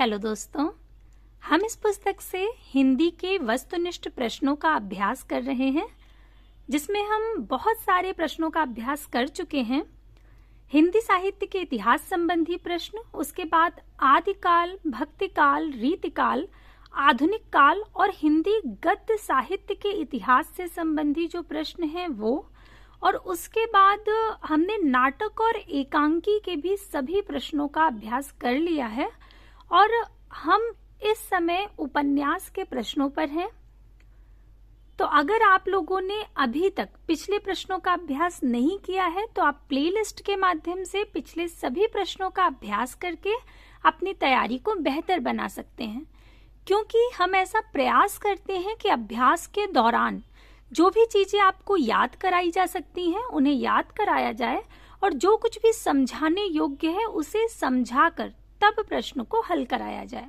Hello दोस्तों, हम इस पुस्तक से हिंदी के वस्तुनिष्ठ प्रश्नों का अभ्यास कर रहे हैं, जिसमें हम बहुत सारे प्रश्नों का अभ्यास कर चुके हैं। हिंदी साहित्य के इतिहास संबंधी प्रश्न, उसके बाद आदिकाल, भक्तिकाल, रीतिकाल, आधुनिक काल और हिंदी गद्य साहित्य के इतिहास से संबंधी जो प्रश्न हैं वो, और उसके बाद हमने नाटक और एकांकी के भी सभी प्रश्नों का अभ्यास कर लिया है और हम इस समय उपन्यास के प्रश्नों पर हैं। तो अगर आप लोगों ने अभी तक पिछले प्रश्नों का अभ्यास नहीं किया है तो आप प्लेलिस्ट के माध्यम से पिछले सभी प्रश्नों का अभ्यास करके अपनी तैयारी को बेहतर बना सकते हैं, क्योंकि हम ऐसा प्रयास करते हैं कि अभ्यास के दौरान जो भी चीजें आपको याद कराई जा सकती हैं उन्हें याद कराया जाए और जो कुछ भी समझाने योग्य है उसे समझाकर तब प्रश्न को हल कराया जाए।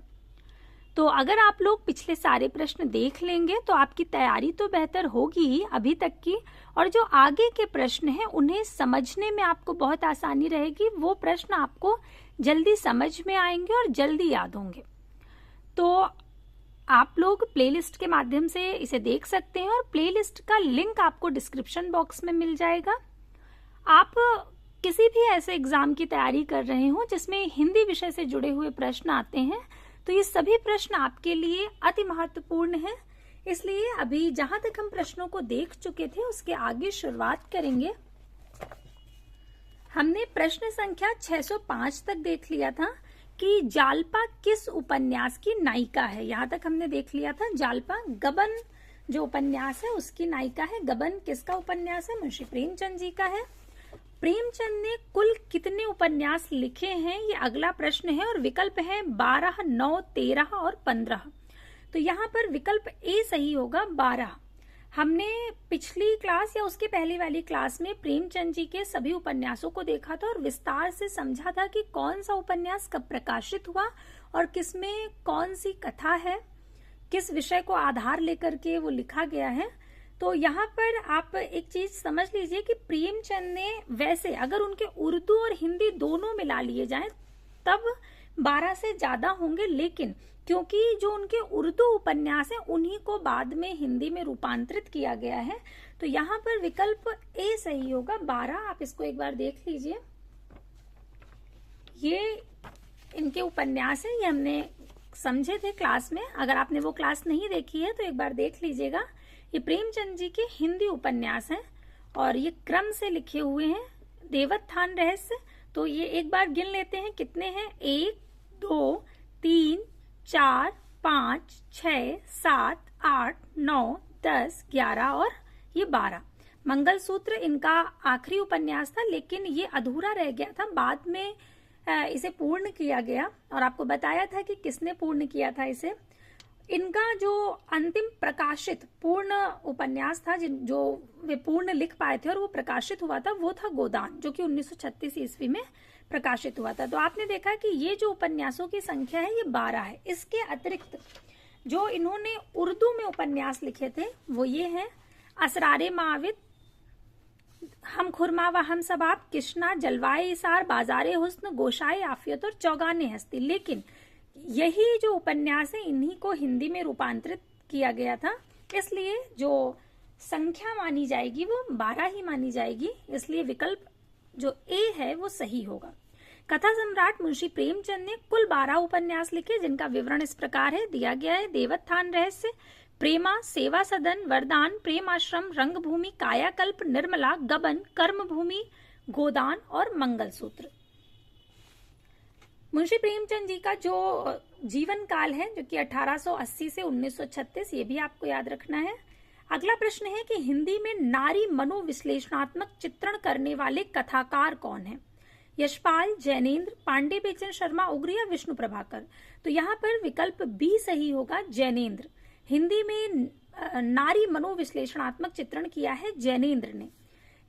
तो अगर आप लोग पिछले सारे प्रश्न देख लेंगे तो आपकी तैयारी तो बेहतर होगी ही अभी तक की, और जो आगे के प्रश्न हैं उन्हें समझने में आपको बहुत आसानी रहेगी। वो प्रश्न आपको जल्दी समझ में आएंगे और जल्दी याद होंगे। तो आप लोग प्लेलिस्ट के माध्यम से इसे देख सकते हैं और प्लेलिस्ट का लिंक आपको डिस्क्रिप्शन बॉक्स में मिल जाएगा। आप किसी भी ऐसे एग्जाम की तैयारी कर रहे हो जिसमें हिंदी विषय से जुड़े हुए प्रश्न आते हैं तो ये सभी प्रश्न आपके लिए अति महत्वपूर्ण हैं। इसलिए अभी जहां तक हम प्रश्नों को देख चुके थे उसके आगे शुरुआत करेंगे। हमने प्रश्न संख्या 605 तक देख लिया था कि जालपा किस उपन्यास की नायिका है। यहाँ तक हमने देख लिया था जालपा गबन जो उपन्यास है उसकी नायिका है। गबन किसका उपन्यास है? मुंशी प्रेमचंद जी का है। प्रेमचंद ने कुल कितने उपन्यास लिखे हैं, ये अगला प्रश्न है और विकल्प है 12, 9, 13 और 15। तो यहाँ पर विकल्प ए सही होगा 12। हमने पिछली क्लास या उसके पहले वाली क्लास में प्रेमचंद जी के सभी उपन्यासों को देखा था और विस्तार से समझा था कि कौन सा उपन्यास कब प्रकाशित हुआ और किसमें कौन सी कथा है, किस विषय को आधार लेकर के वो लिखा गया है। तो यहाँ पर आप एक चीज समझ लीजिए कि प्रेमचंद ने, वैसे अगर उनके उर्दू और हिंदी दोनों मिला लिए जाएं तब 12 से ज्यादा होंगे, लेकिन क्योंकि जो उनके उर्दू उपन्यास हैं उन्हीं को बाद में हिंदी में रूपांतरित किया गया है, तो यहाँ पर विकल्प ए सही होगा 12। आप इसको एक बार देख लीजिए। ये इनके उपन्यास हैं, ये हमने समझे थे क्लास में। अगर आपने वो क्लास नहीं देखी है तो एक बार देख लीजिएगा। ये प्रेमचंद जी के हिंदी उपन्यास हैं और ये क्रम से लिखे हुए हैं। देवोत्थान रहस्य, तो ये एक बार गिन लेते हैं कितने हैं। 1, 2, 3, 4, 5, 6, 7, 8, 9, 10, 11 और ये 12। मंगलसूत्र इनका आखिरी उपन्यास था, लेकिन ये अधूरा रह गया था, बाद में इसे पूर्ण किया गया और आपको बताया था कि किसने पूर्ण किया था इसे। इनका जो अंतिम प्रकाशित पूर्ण उपन्यास था, जो वे पूर्ण लिख पाए थे और वो प्रकाशित हुआ था, वो था गोदान, जो कि 1936 ईस्वी में प्रकाशित हुआ था। तो आपने देखा कि ये जो उपन्यासों की संख्या है ये 12 है। इसके अतिरिक्त जो इन्होंने उर्दू में उपन्यास लिखे थे वो ये हैं: असरारे माविद, हम खुरमा व हम सबाब, किश्ना, जलवाए इसार, बाजारे हुस्न, गोशाए आफियत और चौगाने हस्ती। लेकिन यही जो उपन्यास है इन्हीं को हिंदी में रूपांतरित किया गया था, इसलिए जो संख्या मानी जाएगी वो 12 ही मानी जाएगी। इसलिए विकल्प जो ए है वो सही होगा। कथा सम्राट मुंशी प्रेमचंद ने कुल 12 उपन्यास लिखे, जिनका विवरण इस प्रकार है दिया गया है। देवोत्थान रहस्य, प्रेमा, सेवा सदन, वरदान, प्रेम आश्रम, रंगभूमि, कायाकल्प, निर्मला, गबन, कर्मभूमि, गोदान और मंगलसूत्र। मुंशी प्रेमचंद जी का जो जीवन काल है जो कि 1880 से 1936, ये भी आपको याद रखना है। अगला प्रश्न है कि हिंदी में नारी मनोविश्लेषणात्मक चित्रण करने वाले कथाकार कौन है? यशपाल, जैनेन्द्र, पांडे बेचन शर्मा उग्र या विष्णु प्रभाकर। तो यहाँ पर विकल्प बी सही होगा, जैनेन्द्र। हिंदी में नारी मनोविश्लेषणात्मक चित्रण किया है जैनेन्द्र ने।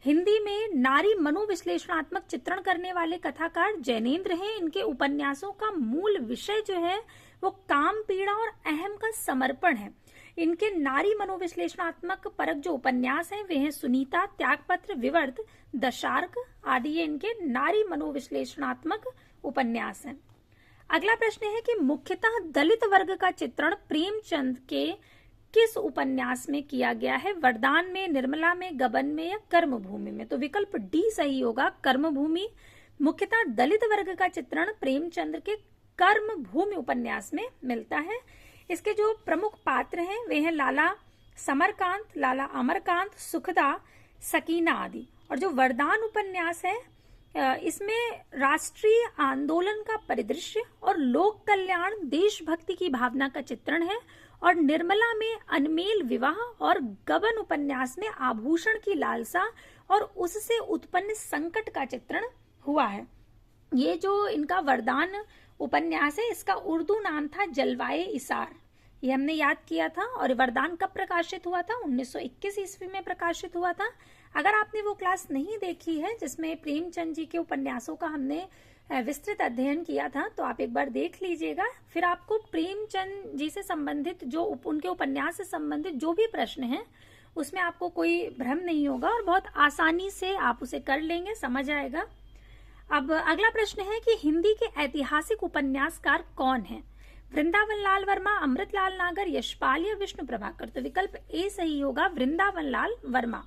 हिंदी में नारी मनोविश्लेषणात्मक चित्रण करने वाले कथाकार जैनेन्द्र हैं। इनके उपन्यासों का मूल विषय जो है वो काम, पीड़ा और अहम का समर्पण है। इनके नारी मनोविश्लेषणात्मक परक जो उपन्यास हैं वे हैं सुनीता, त्यागपत्र, विवर्त, दशार्क आदि। ये इनके नारी मनोविश्लेषणात्मक उपन्यास हैं। अगला प्रश्न है कि मुख्यतः दलित वर्ग का चित्रण प्रेमचंद के किस उपन्यास में किया गया है? वरदान में, निर्मला में, गबन में या कर्मभूमि में? तो विकल्प डी सही होगा, कर्मभूमि। मुख्यतः दलित वर्ग का चित्रण प्रेमचंद के कर्मभूमि उपन्यास में मिलता है। इसके जो प्रमुख पात्र हैं वे हैं लाला समरकांत, लाला अमरकांत, सुखदा, सकीना आदि। और जो वरदान उपन्यास है इसमें राष्ट्रीय आंदोलन का परिदृश्य और लोक कल्याण, देशभक्ति की भावना का चित्रण है। और निर्मला में अनमेल विवाह और गबन उपन्यास में आभूषण की लालसा और उससे उत्पन्न संकट का चित्रण हुआ है। ये जो इनका वरदान उपन्यास है इसका उर्दू नाम था जलवाए इसार, ये हमने याद किया था। और वरदान कब प्रकाशित हुआ था? 1921 ईस्वी में प्रकाशित हुआ था। अगर आपने वो क्लास नहीं देखी है जिसमें प्रेमचंद जी के उपन्यासों का हमने विस्तृत अध्ययन किया था तो आप एक बार देख लीजिएगा। फिर आपको प्रेमचंद जी से संबंधित जो उनके उपन्यास से संबंधित जो भी प्रश्न हैं उसमें आपको कोई भ्रम नहीं होगा और बहुत आसानी से आप उसे कर लेंगे, समझ आएगा। अब अगला प्रश्न है कि हिंदी के ऐतिहासिक उपन्यासकार कौन हैं? वृंदावन लाल वर्मा, अमृतलाल नागर, यशपाल या विष्णु प्रभाकर? तो विकल्प ए सही होगा, वृंदावन लाल वर्मा।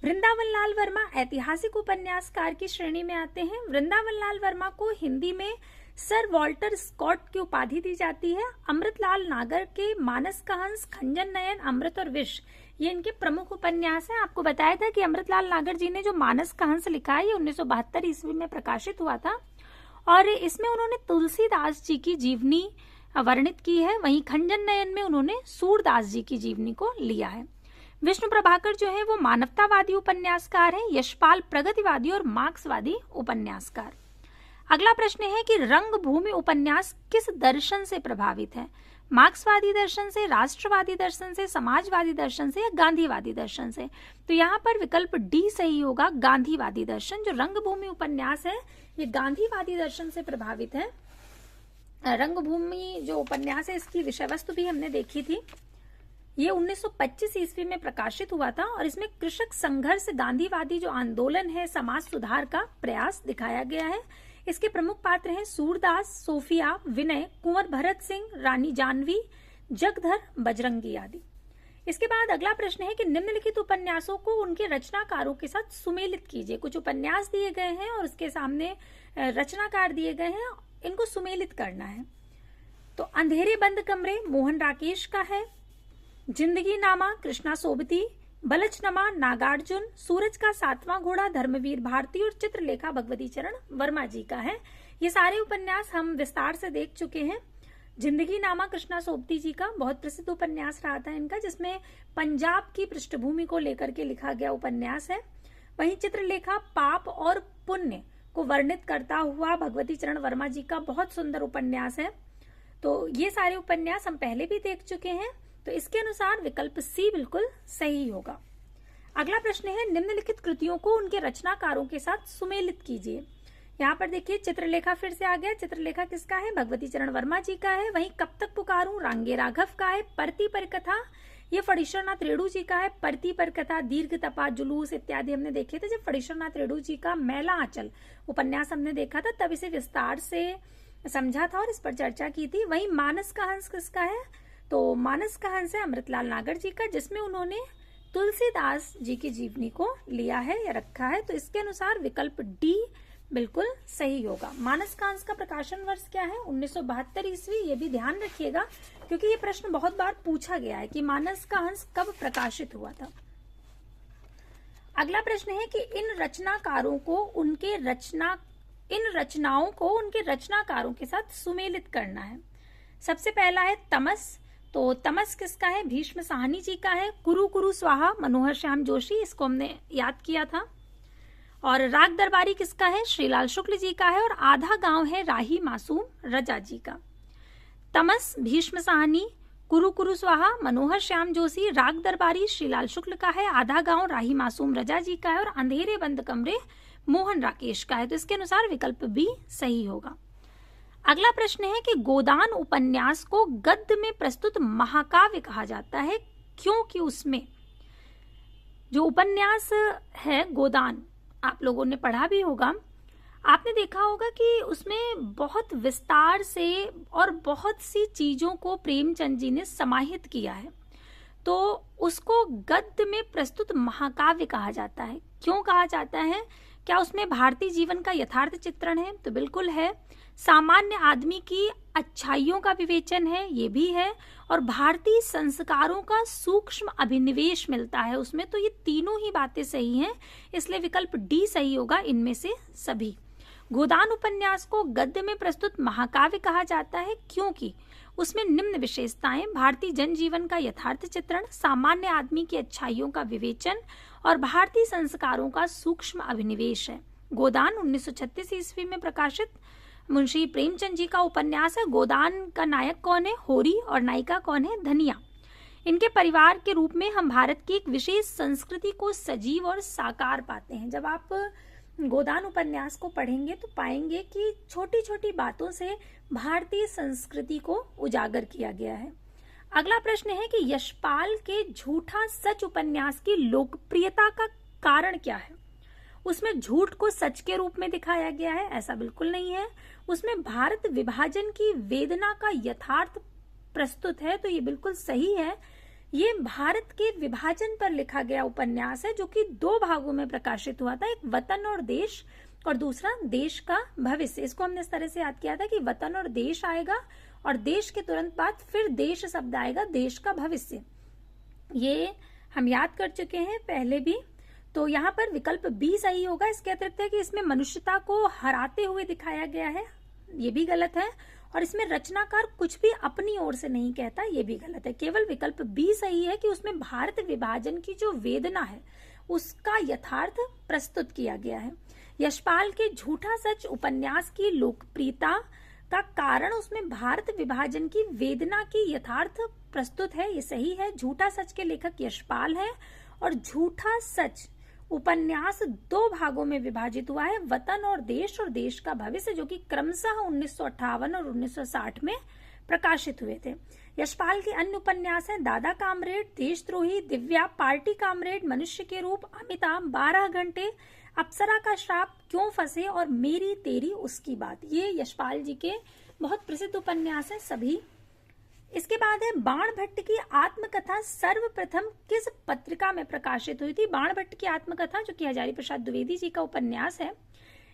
वृंदावन लाल वर्मा ऐतिहासिक उपन्यासकार की श्रेणी में आते हैं। वृंदावन लाल वर्मा को हिंदी में सर वॉल्टर स्कॉट की उपाधि दी जाती है। अमृतलाल नागर के मानस का हंस, खंजन नयन, अमृत और विष ये इनके प्रमुख उपन्यास हैं। आपको बताया था कि अमृतलाल नागर जी ने जो मानस का हंस लिखा है ये 1972 ईस्वी में प्रकाशित हुआ था और इसमें उन्होंने तुलसीदास जी की जीवनी वर्णित की है। वहीं खंजन नयन में उन्होंने सूरदास जी की जीवनी को लिया है। विष्णु प्रभाकर जो है वो मानवतावादी उपन्यासकार हैं। यशपाल प्रगतिवादी और मार्क्सवादी उपन्यासकार। अगला प्रश्न है कि रंगभूमि उपन्यास किस दर्शन से प्रभावित है? मार्क्सवादी दर्शन से, राष्ट्रवादी दर्शन से, समाजवादी दर्शन से या गांधीवादी दर्शन से? तो यहाँ पर विकल्प डी सही होगा, गांधीवादी दर्शन। जो रंगभूमि उपन्यास है ये गांधीवादी दर्शन से प्रभावित है। रंगभूमि जो उपन्यास है इसकी विषय वस्तु भी हमने देखी थी। ये 1925 ईस्वी में प्रकाशित हुआ था और इसमें कृषक संघर्ष, गांधीवादी जो आंदोलन है, समाज सुधार का प्रयास दिखाया गया है। इसके प्रमुख पात्र हैं सूरदास, सोफिया, विनय, कुंवर भरत सिंह, रानी जानवी, जगधर, बजरंगी आदि। इसके बाद अगला प्रश्न है कि निम्नलिखित उपन्यासों को उनके रचनाकारों के साथ सुमेलित कीजिए। कुछ उपन्यास दिए गए हैं और उसके सामने रचनाकार दिए गए हैं, इनको सुमेलित करना है। तो अंधेरे बंद कमरे मोहन राकेश का है, जिंदगी नामा कृष्णा सोबती, बलचनमा नागार्जुन, सूरज का सातवां घोड़ा धर्मवीर भारती और चित्रलेखा भगवती चरण वर्मा जी का है। ये सारे उपन्यास हम विस्तार से देख चुके हैं। जिंदगी नामा कृष्णा सोबती जी का बहुत प्रसिद्ध उपन्यास रहा था इनका, जिसमें पंजाब की पृष्ठभूमि को लेकर के लिखा गया उपन्यास है। वहीं चित्रलेखा पाप और पुण्य को वर्णित करता हुआ भगवती चरण वर्मा जी का बहुत सुंदर उपन्यास है। तो ये सारे उपन्यास हम पहले भी देख चुके हैं, तो इसके अनुसार विकल्प सी बिल्कुल सही होगा। अगला प्रश्न है निम्नलिखित कृतियों को उनके रचनाकारों के साथ सुमेलित कीजिए। यहाँ पर देखिए चित्रलेखा फिर से आ गया। चित्रलेखा किसका है? भगवती चरण वर्मा जी का है। वहीं कब तक पुकारूं रांगे राघव का है। परती पर कथा ये फणीश्वरनाथ रेणु जी का है। परती पर कथा, दीर्घ तपा, जुलूस इत्यादि हमने देखे थे जब फणीश्वरनाथ रेणु जी का मैला आंचल उपन्यास हमने देखा था, तब इसे विस्तार से समझा था और इस पर चर्चा की थी। वहीं मानस का हंस किसका है? तो मानस का हंस है अमृतलाल नागर जी का, जिसमें उन्होंने तुलसीदास जी की जीवनी को लिया है या रखा है। तो इसके अनुसार विकल्प डी बिल्कुल सही होगा। मानस का हंस का प्रकाशन वर्ष क्या है? 1972 ईस्वी। ये भी ध्यान रखिएगा क्योंकि ये प्रश्न बहुत बार पूछा गया है कि मानस का हंस कब प्रकाशित हुआ था। अगला प्रश्न है कि इन रचनाओं को उनके रचनाकारों के साथ सुमेलित करना है। सबसे पहला है तमस। तो तमस किसका है? भीष्म साहनी जी का है। कुरु कुरु स्वाहा मनोहर श्याम जोशी, इसको हमने याद किया था। और राग दरबारी किसका है? श्रीलाल शुक्ल जी का है। और आधा गांव है राही मासूम रजा जी का। तमस भीष्म साहनी, कुरु कुरु स्वाहा मनोहर श्याम जोशी, राग दरबारी श्रीलाल शुक्ल का है। आधा गांव राही मासूम रजा जी का है। और अंधेरे बंद कमरे मोहन राकेश का है। तो इसके अनुसार विकल्प बी सही होगा। अगला प्रश्न है कि गोदान उपन्यास को गद्य में प्रस्तुत महाकाव्य कहा जाता है क्योंकि उसमें जो उपन्यास है गोदान, आप लोगों ने पढ़ा भी होगा, आपने देखा होगा कि उसमें बहुत विस्तार से और बहुत सी चीजों को प्रेमचंद जी ने समाहित किया है। तो उसको गद्य में प्रस्तुत महाकाव्य कहा जाता है। क्यों कहा जाता है? क्या उसमें भारतीय जीवन का यथार्थ चित्रण है? तो बिल्कुल है। सामान्य आदमी की अच्छाइयों का विवेचन है, ये भी है, और भारतीय संस्कारों का सूक्ष्म अभिनिवेश मिलता है उसमें। तो ये तीनों ही बातें सही हैं, इसलिए विकल्प डी सही होगा इनमें से सभी। गोदान उपन्यास को गद्य में प्रस्तुत महाकाव्य कहा जाता है क्योंकि उसमें निम्न विशेषताएं: भारतीय जनजीवन का यथार्थ चित्रण, सामान्य आदमी की अच्छाइयों का विवेचन और भारतीय संस्कारों का सूक्ष्म अभिनिवेश है। गोदान 1936 ईस्वी में प्रकाशित मुंशी प्रेमचंद जी का उपन्यास है। गोदान का नायक कौन है? होरी, और नायिका कौन है? धनिया। इनके परिवार के रूप में हम भारत की एक विशेष संस्कृति को सजीव और साकार पाते हैं। जब आप गोदान उपन्यास को पढ़ेंगे तो पाएंगे कि छोटी छोटी बातों से भारतीय संस्कृति को उजागर किया गया है। अगला प्रश्न है कि यशपाल के झूठा सच उपन्यास की लोकप्रियता का कारण क्या है? उसमें झूठ को सच के रूप में दिखाया गया है? ऐसा बिल्कुल नहीं है। उसमें भारत विभाजन की वेदना का यथार्थ प्रस्तुत है, तो ये बिल्कुल सही है। ये भारत के विभाजन पर लिखा गया उपन्यास है जो कि 2 भागों में प्रकाशित हुआ था, एक वतन और देश और दूसरा देश का भविष्य। इसको हमने इस तरह से याद किया था कि वतन और देश आएगा और देश के तुरंत बाद फिर देश शब्द आएगा, देश का भविष्य। ये हम याद कर चुके हैं पहले भी। तो यहाँ पर विकल्प बी सही होगा। इसके अतिरिक्त है कि इसमें मनुष्यता को हराते हुए दिखाया गया है, ये भी गलत है। और इसमें रचनाकार कुछ भी अपनी ओर से नहीं कहता, ये भी गलत है। केवल विकल्प बी सही है कि उसमें भारत विभाजन की जो वेदना है उसका यथार्थ प्रस्तुत किया गया है। यशपाल के झूठा सच उपन्यास की लोकप्रियता का कारण उसमें भारत विभाजन की वेदना की यथार्थ प्रस्तुत है, ये सही है। झूठा सच के लेखक यशपाल है और झूठा सच उपन्यास 2 भागों में विभाजित हुआ है, वतन और देश का भविष्य, जो कि क्रमशः 1958 और 1960 में प्रकाशित हुए थे। यशपाल के अन्य उपन्यास हैं दादा कामरेड, देशद्रोही, दिव्या, पार्टी कामरेड, मनुष्य के रूप, अमिता, 12 घंटे, अप्सरा का श्राप, क्यों फंसे और मेरी तेरी उसकी बात। ये यशपाल जी के बहुत प्रसिद्ध उपन्यास हैं सभी। इसके बाद है बाण भट्ट की आत्मकथा सर्वप्रथम किस पत्रिका में प्रकाशित हुई थी? बाण भट्ट की आत्मकथा, जो कि हजारी प्रसाद द्विवेदी जी का उपन्यास है,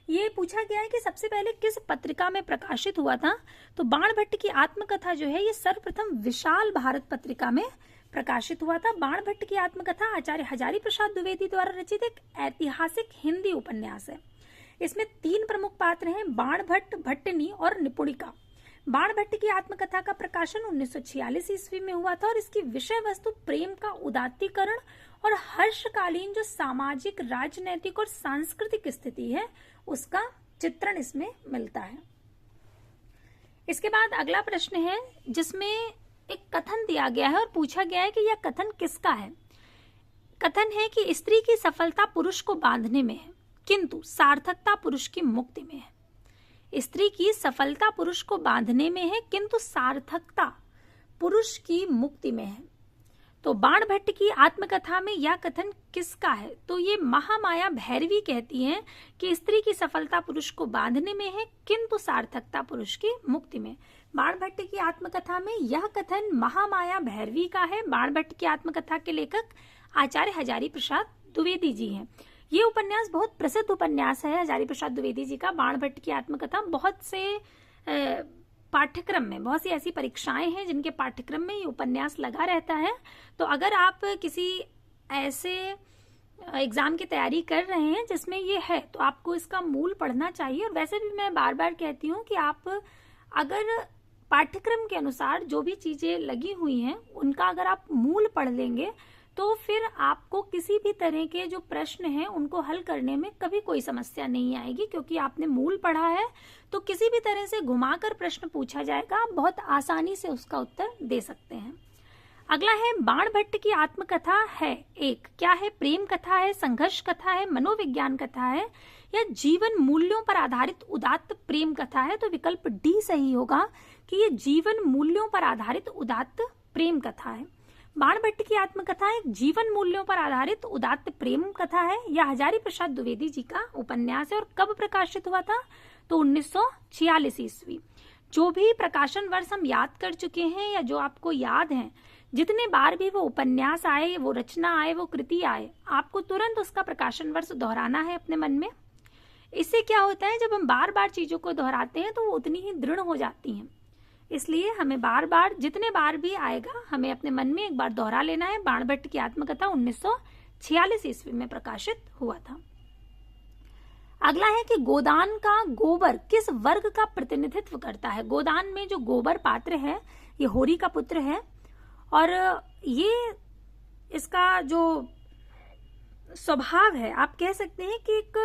ये पूछा गया है कि सबसे पहले किस पत्रिका में प्रकाशित हुआ था। तो बाण भट्ट की आत्मकथा जो है ये सर्वप्रथम विशाल भारत पत्रिका में प्रकाशित हुआ था। बाण भट्ट की आत्मकथा आचार्य हजारी प्रसाद द्विवेदी द्वारा रचित एक ऐतिहासिक हिंदी उपन्यास है। इसमें 3 प्रमुख पात्र हैं, बाण भट्ट, भट्टनी और निपुणिका। बाण भट्ट की आत्मकथा का प्रकाशन 1946 ईस्वी में हुआ था और इसकी विषय वस्तु प्रेम का उदात्तीकरण और हर्षकालीन जो सामाजिक, राजनैतिक और सांस्कृतिक स्थिति है उसका चित्रण इसमें मिलता है। इसके बाद अगला प्रश्न है जिसमें एक कथन दिया गया है और पूछा गया है कि यह कथन किसका है। कथन है कि स्त्री की सफलता पुरुष को बांधने में है किंतु सार्थकता पुरुष की मुक्ति में है। स्त्री की सफलता पुरुष को बांधने में है किंतु सार्थकता पुरुष की मुक्ति में है। तो बाण भट्ट की आत्मकथा में यह कथन किसका है? तो ये महामाया भैरवी कहती हैं कि स्त्री की सफलता पुरुष को बांधने में है किंतु सार्थकता पुरुष की मुक्ति में। बाण भट्ट की आत्मकथा में यह कथन महामाया भैरवी का है। बाण भट्ट की आत्मकथा के लेखक आचार्य हजारी प्रसाद द्विवेदी जी हैं। ये उपन्यास बहुत प्रसिद्ध उपन्यास है हजारी प्रसाद द्विवेदी जी का, बाण भट्ट की आत्मकथा। बहुत से पाठ्यक्रम में, बहुत सी ऐसी परीक्षाएं हैं जिनके पाठ्यक्रम में ये उपन्यास लगा रहता है। तो अगर आप किसी ऐसे एग्जाम की तैयारी कर रहे हैं जिसमें ये है तो आपको इसका मूल पढ़ना चाहिए। और वैसे भी मैं बार बार कहती हूँ कि आप अगर पाठ्यक्रम के अनुसार जो भी चीजें लगी हुई हैं उनका अगर आप मूल पढ़ लेंगे तो फिर आपको किसी भी तरह के जो प्रश्न हैं उनको हल करने में कभी कोई समस्या नहीं आएगी, क्योंकि आपने मूल पढ़ा है। तो किसी भी तरह से घुमाकर प्रश्न पूछा जाएगा, आप बहुत आसानी से उसका उत्तर दे सकते हैं। अगला है बाण भट्ट की आत्मकथा है एक, क्या है? प्रेम कथा है, संघर्ष कथा है, मनोविज्ञान कथा है या जीवन मूल्यों पर आधारित उदात्त प्रेम कथा है? तो विकल्प डी सही होगा कि ये जीवन मूल्यों पर आधारित उदात्त प्रेम कथा है। बाणभट्ट की आत्मकथा एक जीवन मूल्यों पर आधारित उदात्त प्रेम कथा है। यह हजारी प्रसाद द्विवेदी जी का उपन्यास है और कब प्रकाशित हुआ था? तो 1946 ईस्वी। जो भी प्रकाशन वर्ष हम याद कर चुके हैं या जो आपको याद हैं, जितने बार भी वो उपन्यास आए, वो रचना आए, वो कृति आए, आपको तुरंत उसका प्रकाशन वर्ष दोहराना है अपने मन में। इससे क्या होता है, जब हम बार बार चीजों को दोहराते हैं तो वो उतनी ही दृढ़ हो जाती हैं। इसलिए हमें बार बार, जितने बार भी आएगा, हमें अपने मन में एक बार दोहरा लेना है। बाणभट्ट की आत्मकथा 1946 ईस्वी में प्रकाशित हुआ था। अगला है कि गोदान का गोबर किस वर्ग का प्रतिनिधित्व करता है? गोदान में जो गोबर पात्र है, ये होरी का पुत्र है और ये इसका जो स्वभाव है, आप कह सकते हैं कि एक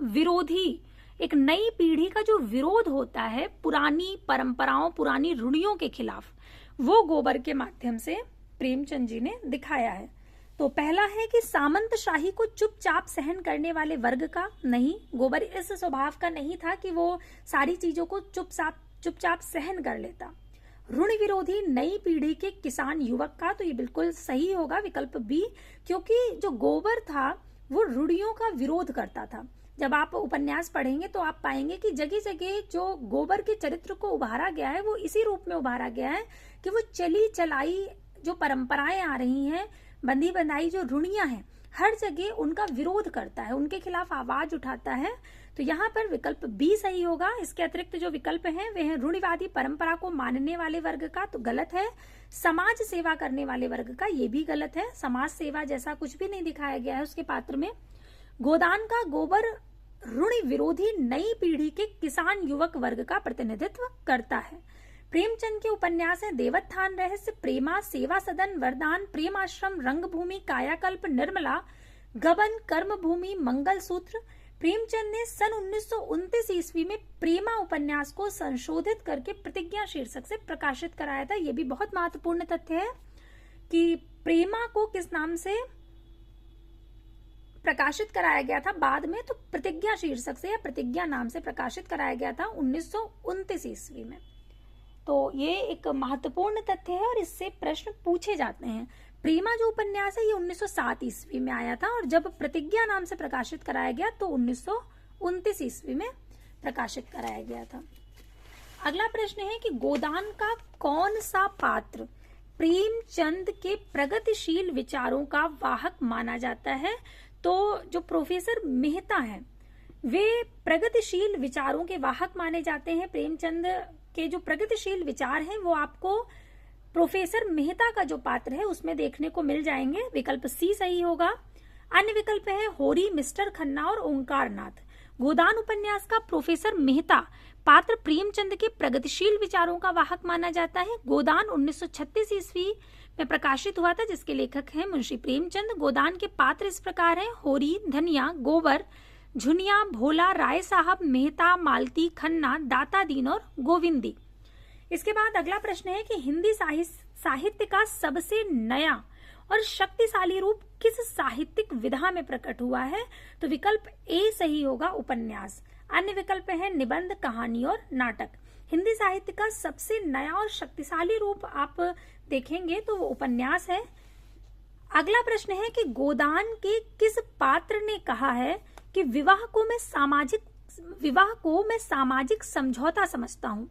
विरोधी, एक नई पीढ़ी का जो विरोध होता है पुरानी परंपराओं, पुरानी रूढ़ियों के खिलाफ, वो गोबर के माध्यम से प्रेमचंद जी ने दिखाया है। तो पहला है कि सामंतशाही को चुपचाप सहन करने वाले वर्ग का नहीं, गोबर इस स्वभाव का नहीं था कि वो सारी चीजों को चुपचाप सहन कर लेता। ऋण विरोधी नई पीढ़ी के किसान युवक का, तो ये बिल्कुल सही होगा विकल्प बी, क्योंकि जो गोबर था वो रूढ़ियों का विरोध करता था। जब आप उपन्यास पढ़ेंगे तो आप पाएंगे कि जगह जगह जो गोबर के चरित्र को उभारा गया है वो इसी रूप में उभारा गया है कि वो चली चलाई जो परंपराएं आ रही हैं, बंधी बंधाई जो रूढ़ियां हैं, हर जगह उनका विरोध करता है, उनके खिलाफ आवाज उठाता है। तो यहाँ पर विकल्प बी सही होगा। इसके अतिरिक्त जो विकल्प हैं वे हैं रूढ़िवादी परंपरा को मानने वाले वर्ग का, तो गलत है। समाज सेवा करने वाले वर्ग का, ये भी गलत है। समाज सेवा जैसा कुछ भी नहीं दिखाया गया है उसके पात्र में। गोदान का गोबर ऋण विरोधी नई पीढ़ी के किसान युवक वर्ग का प्रतिनिधित्व करता है। प्रेमचंद के उपन्यास हैं देवोत्थान रहस्य, प्रेमा, सेवा सदन, वरदान, प्रेम आश्रम, रंगभूमि, कायाकल्प, निर्मला, गबन, कर्मभूमि, मंगलसूत्र। प्रेमचंद ने सन 1929 ईस्वी में प्रेमा उपन्यास को संशोधित करके प्रतिज्ञा शीर्षक से प्रकाशित कराया था। यह भी बहुत महत्वपूर्ण तथ्य है कि प्रेमा को किस नाम से प्रकाशित कराया गया था बाद में, तो प्रतिज्ञा शीर्षक से या प्रतिज्ञा नाम से प्रकाशित कराया गया था 1929 ईस्वी में। तो ये एक महत्वपूर्ण तथ्य है और इससे प्रश्न पूछे जाते हैं। प्रेमा जो उपन्यास है ये 1907 ईस्वी में आया था और जब प्रतिज्ञा नाम से प्रकाशित कराया गया तो 1929 ईस्वी में प्रकाशित कराया गया था। अगला प्रश्न है कि गोदान का कौन सा पात्र प्रेमचंद के प्रगतिशील विचारों का वाहक माना जाता है? तो जो प्रोफेसर मेहता हैं वे प्रगतिशील विचारों के वाहक माने जाते हैं। प्रेमचंद के जो प्रगतिशील विचार हैं वो आपको प्रोफेसर मेहता का जो पात्र है उसमें देखने को मिल जाएंगे। विकल्प सी सही होगा। अन्य विकल्प है होरी, मिस्टर खन्ना और ओंकारनाथ। गोदान उपन्यास का प्रोफेसर मेहता पात्र प्रेमचंद के प्रगतिशील विचारों का वाहक माना जाता है। गोदान 1936 ईस्वी में प्रकाशित हुआ था जिसके लेखक हैं मुंशी प्रेमचंद। गोदान के पात्र इस प्रकार हैं: होरी, धनिया, गोबर, झुनिया, भोला, राय साहब, मेहता, मालती, खन्ना, दाता दीन और गोविंदी। इसके बाद अगला प्रश्न है कि हिंदी साहित्य का सबसे नया और शक्तिशाली रूप किस साहित्यिक विधा में प्रकट हुआ है? तो विकल्प ए सही होगा, उपन्यास। अन्य विकल्प है निबंध, कहानी और नाटक। हिंदी साहित्य का सबसे नया और शक्तिशाली रूप आप देखेंगे तो वो उपन्यास है। अगला प्रश्न है कि गोदान के किस पात्र ने कहा है कि विवाह को मैं सामाजिक समझौता समझता हूँ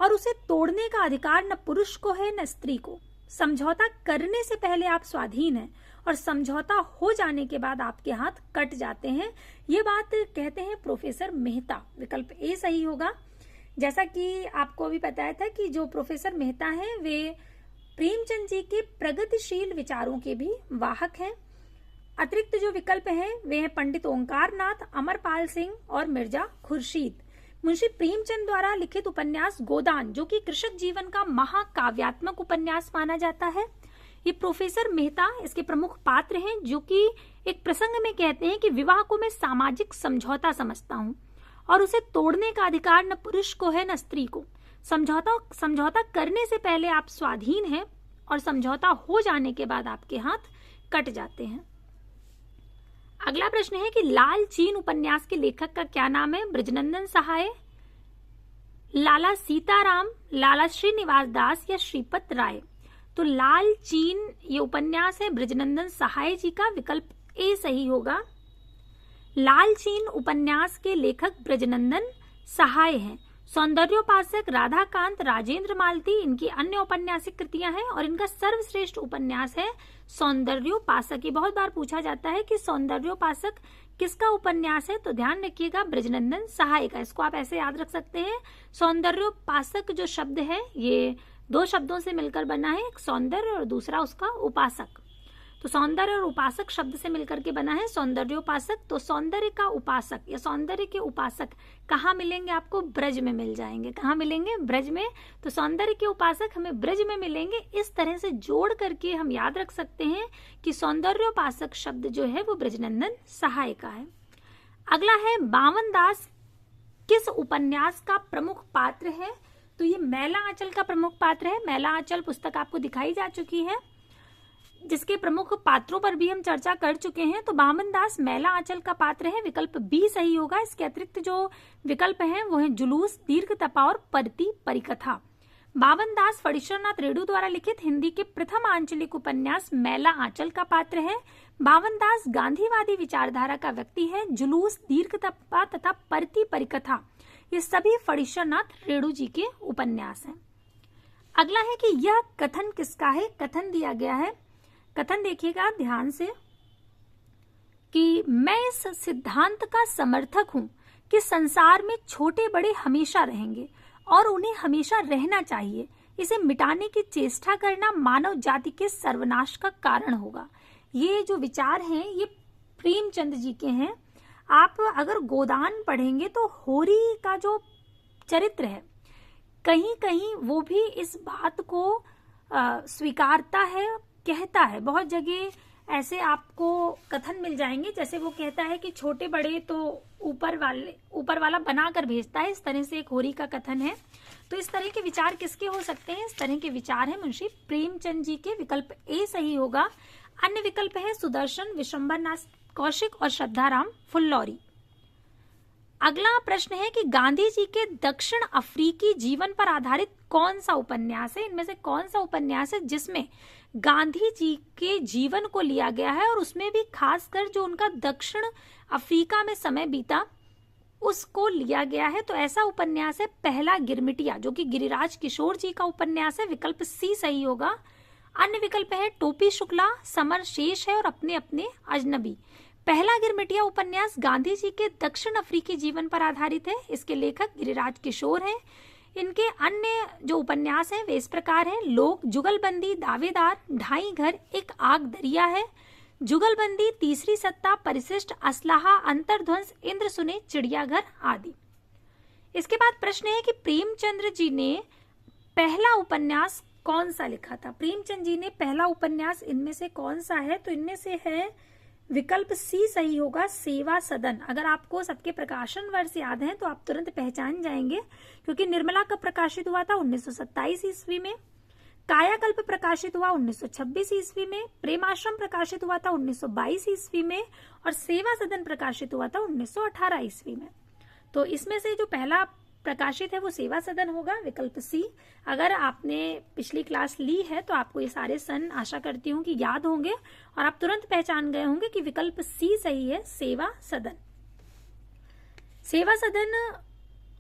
और उसे तोड़ने का अधिकार न पुरुष को है न स्त्री को। समझौता करने से पहले आप स्वाधीन हैं और समझौता हो जाने के बाद आपके हाथ कट जाते हैं। ये बात कहते हैं प्रोफेसर मेहता। विकल्प ए सही होगा। जैसा कि आपको अभी बताया था कि जो प्रोफेसर मेहता हैं वे प्रेमचंद जी के प्रगतिशील विचारों के भी वाहक हैं। अतिरिक्त जो विकल्प हैं वे हैं पंडित ओंकारनाथ, अमरपाल सिंह और मिर्जा खुर्शीद। मुंशी प्रेमचंद द्वारा लिखित उपन्यास गोदान, जो कि कृषक जीवन का महाकाव्यात्मक उपन्यास माना जाता है, ये प्रोफेसर मेहता इसके प्रमुख पात्र हैं, जो कि एक प्रसंग में कहते हैं कि विवाह को मैं सामाजिक समझौता समझता हूँ और उसे तोड़ने का अधिकार न पुरुष को है न स्त्री को। समझौता करने से पहले आप स्वाधीन हैं और समझौता हो जाने के बाद आपके हाथ कट जाते हैं। अगला प्रश्न है कि लाल चीन उपन्यास के लेखक का क्या नाम है? बृजनंदन सहाय, लाला सीताराम, लाला श्रीनिवास दास या श्रीपत राय। तो लाल चीन ये उपन्यास है ब्रजनंदन सहाय जी का, विकल्प ए सही होगा। लाल चीन उपन्यास के लेखक ब्रजनंदन सहाय हैं। सौंदर्योपासक राधाकांत राजेंद्र मालती इनकी अन्य औपन्यासिक कृतियां हैं और इनका सर्वश्रेष्ठ उपन्यास है सौंदर्योपासक। ये बहुत बार पूछा जाता है कि सौंदर्योपासक किसका उपन्यास है, तो ध्यान रखिएगा ब्रजनंदन सहाय का। इसको आप ऐसे याद रख सकते हैं, सौंदर्योपासक जो शब्द है ये दो शब्दों से मिलकर बना है, एक सौंदर्य और दूसरा उसका उपासक। तो सौंदर्य और उपासक शब्द से मिलकर के बना है सौंदर्योपासक। तो सौंदर्य का उपासक या सौंदर्य के उपासक कहाँ मिलेंगे आपको, ब्रज में मिल जाएंगे। कहाँ मिलेंगे, ब्रज में। तो सौंदर्य के उपासक हमें ब्रज में मिलेंगे। इस तरह से जोड़ करके हम याद रख सकते हैं कि सौंदर्योपासक शब्द जो है वो ब्रजनंदन सहाय का है। अगला है बावन दास किस उपन्यास का प्रमुख पात्र है, तो ये मैला आंचल का प्रमुख पात्र है। मैला आंचल पुस्तक आपको दिखाई जा चुकी है, जिसके प्रमुख पात्रों पर भी हम चर्चा कर चुके हैं। तो बामन दास मैला आंचल का पात्र है, विकल्प बी सही होगा। इसके अतिरिक्त जो विकल्प हैं वो है जुलूस, दीर्घ तपा और परती परिकथा। बावन दास फणीश्वरनाथ रेणु द्वारा लिखित हिंदी के प्रथम आंचलिक उपन्यास मैला आंचल का पात्र है। बावन दास गांधीवादी विचारधारा का व्यक्ति है। जुलूस, दीर्घ तपा तथा परती परिकथा ये सभी फणीश्वरनाथ रेणु जी के उपन्यास हैं। अगला है कि यह कथन किसका है। कथन दिया गया है, कथन देखिएगा ध्यान से, कि मैं इस सिद्धांत का समर्थक हूं कि संसार में छोटे बड़े हमेशा रहेंगे और उन्हें हमेशा रहना चाहिए। इसे मिटाने की चेष्टा करना मानव जाति के सर्वनाश का कारण होगा। ये जो विचार हैं ये प्रेमचंद जी के हैं। आप अगर गोदान पढ़ेंगे तो होरी का जो चरित्र है कहीं कहीं वो भी इस बात को स्वीकारता है, कहता है। बहुत जगह ऐसे आपको कथन मिल जाएंगे, जैसे वो कहता है कि छोटे बड़े तो ऊपर वाला बना कर भेजता है। इस तरह से एक होरी का कथन है। तो इस तरह के विचार किसके हो सकते हैं, इस तरह के विचार है मुंशी प्रेमचंद जी के, विकल्प ए सही होगा। अन्य विकल्प है सुदर्शन, विशंबर नाथ कौशिक और श्रद्धाराम फुल्लौरी। अगला प्रश्न है कि गांधी जी के दक्षिण अफ्रीकी जीवन पर आधारित कौन सा उपन्यास है। इनमें से कौन सा उपन्यास है जिसमें गांधी जी के जीवन को लिया गया है और उसमें भी खासकर जो उनका दक्षिण अफ्रीका में समय बीता उसको लिया गया है। तो ऐसा उपन्यास है पहला गिरमिटिया, जो कि गिरिराज किशोर जी का उपन्यास है, विकल्प सी सही होगा। अन्य विकल्प है टोपी शुक्ला, समर शेष है और अपने अपने अजनबी। पहला गिरमिटिया उपन्यास गांधी जी के दक्षिण अफ्रीकी जीवन पर आधारित है। इसके लेखक गिरिराज किशोर हैं। इनके अन्य जो उपन्यास हैं वे इस प्रकार हैं, लोक, जुगलबंदी, दावेदार, ढाई घर, एक आग दरिया है, जुगलबंदी, तीसरी सत्ता, परिशिष्ट, असलाहा, अंतर्ध्वंस, इंद्र सुने, चिड़ियाघर आदि। इसके बाद प्रश्न है कि प्रेमचंद्र जी ने पहला उपन्यास कौन सा लिखा था। प्रेमचंद जी ने पहला उपन्यास इनमें से कौन सा है, तो इनमें से है विकल्प सी सही होगा, सेवा सदन। अगर आपको सबके प्रकाशन वर्ष याद है तो आप तुरंत पहचान जाएंगे, क्योंकि निर्मला कब प्रकाशित हुआ था 1927 ईस्वी में, कायाकल्प प्रकाशित हुआ 1926 ईस्वी में, प्रेमाश्रम प्रकाशित हुआ था 1922 ईस्वी में और सेवा सदन प्रकाशित हुआ था 1918 ईस्वी में। तो इसमें से जो पहला प्रकाशित है वो सेवा सदन होगा, विकल्प सी। अगर आपने पिछली क्लास ली है तो आपको ये सारे सन आशा करती हूँ कि याद होंगे और आप तुरंत पहचान गए होंगे कि विकल्प सी सही है, सेवा सदन। सेवा सदन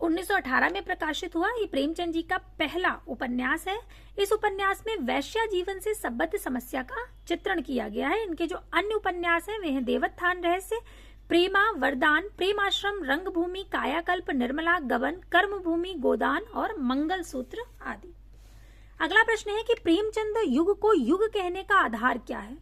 1918 में प्रकाशित हुआ। ये प्रेमचंद जी का पहला उपन्यास है। इस उपन्यास में वैश्या जीवन से संबद्ध समस्या का चित्रण किया गया है। इनके जो अन्य उपन्यास हैं वे हैं देवोत्थान रहस्य, प्रेमा, वरदान, प्रेमाश्रम, रंगभूमि, कायाकल्प, निर्मला, गबन, कर्मभूमि, गोदान और मंगलसूत्र आदि। अगला प्रश्न है कि प्रेमचंद युग को युग कहने का आधार क्या है,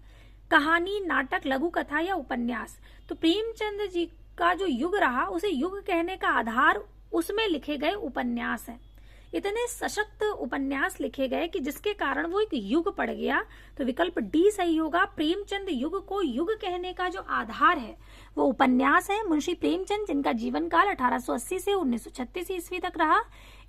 कहानी, नाटक, लघु कथा या उपन्यास। तो प्रेमचंद जी का जो युग रहा उसे युग कहने का आधार उसमें लिखे गए उपन्यास हैं। इतने सशक्त उपन्यास लिखे गए कि जिसके कारण वो एक युग पड़ गया। तो विकल्प डी सही होगा। प्रेमचंद युग को युग कहने का जो आधार है वो उपन्यास है। मुंशी प्रेमचंद, जिनका जीवन काल 1880 से 1936 ईस्वी तक रहा,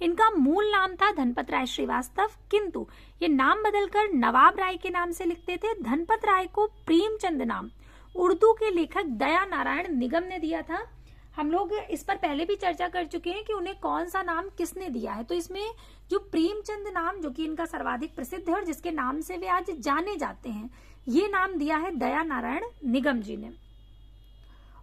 इनका मूल नाम था धनपत राय श्रीवास्तव, किंतु ये नाम बदलकर नवाब राय के नाम से लिखते थे। धनपत राय को प्रेमचंद नाम उर्दू के लेखक दया नारायण निगम ने दिया था। हम लोग इस पर पहले भी चर्चा कर चुके हैं कि उन्हें कौन सा नाम किसने दिया है। तो इसमें जो प्रेमचंद नाम, जो कि इनका सर्वाधिक प्रसिद्ध है और जिसके नाम से वे आज जाने जाते हैं, ये नाम दिया है दया नारायण निगम जी ने।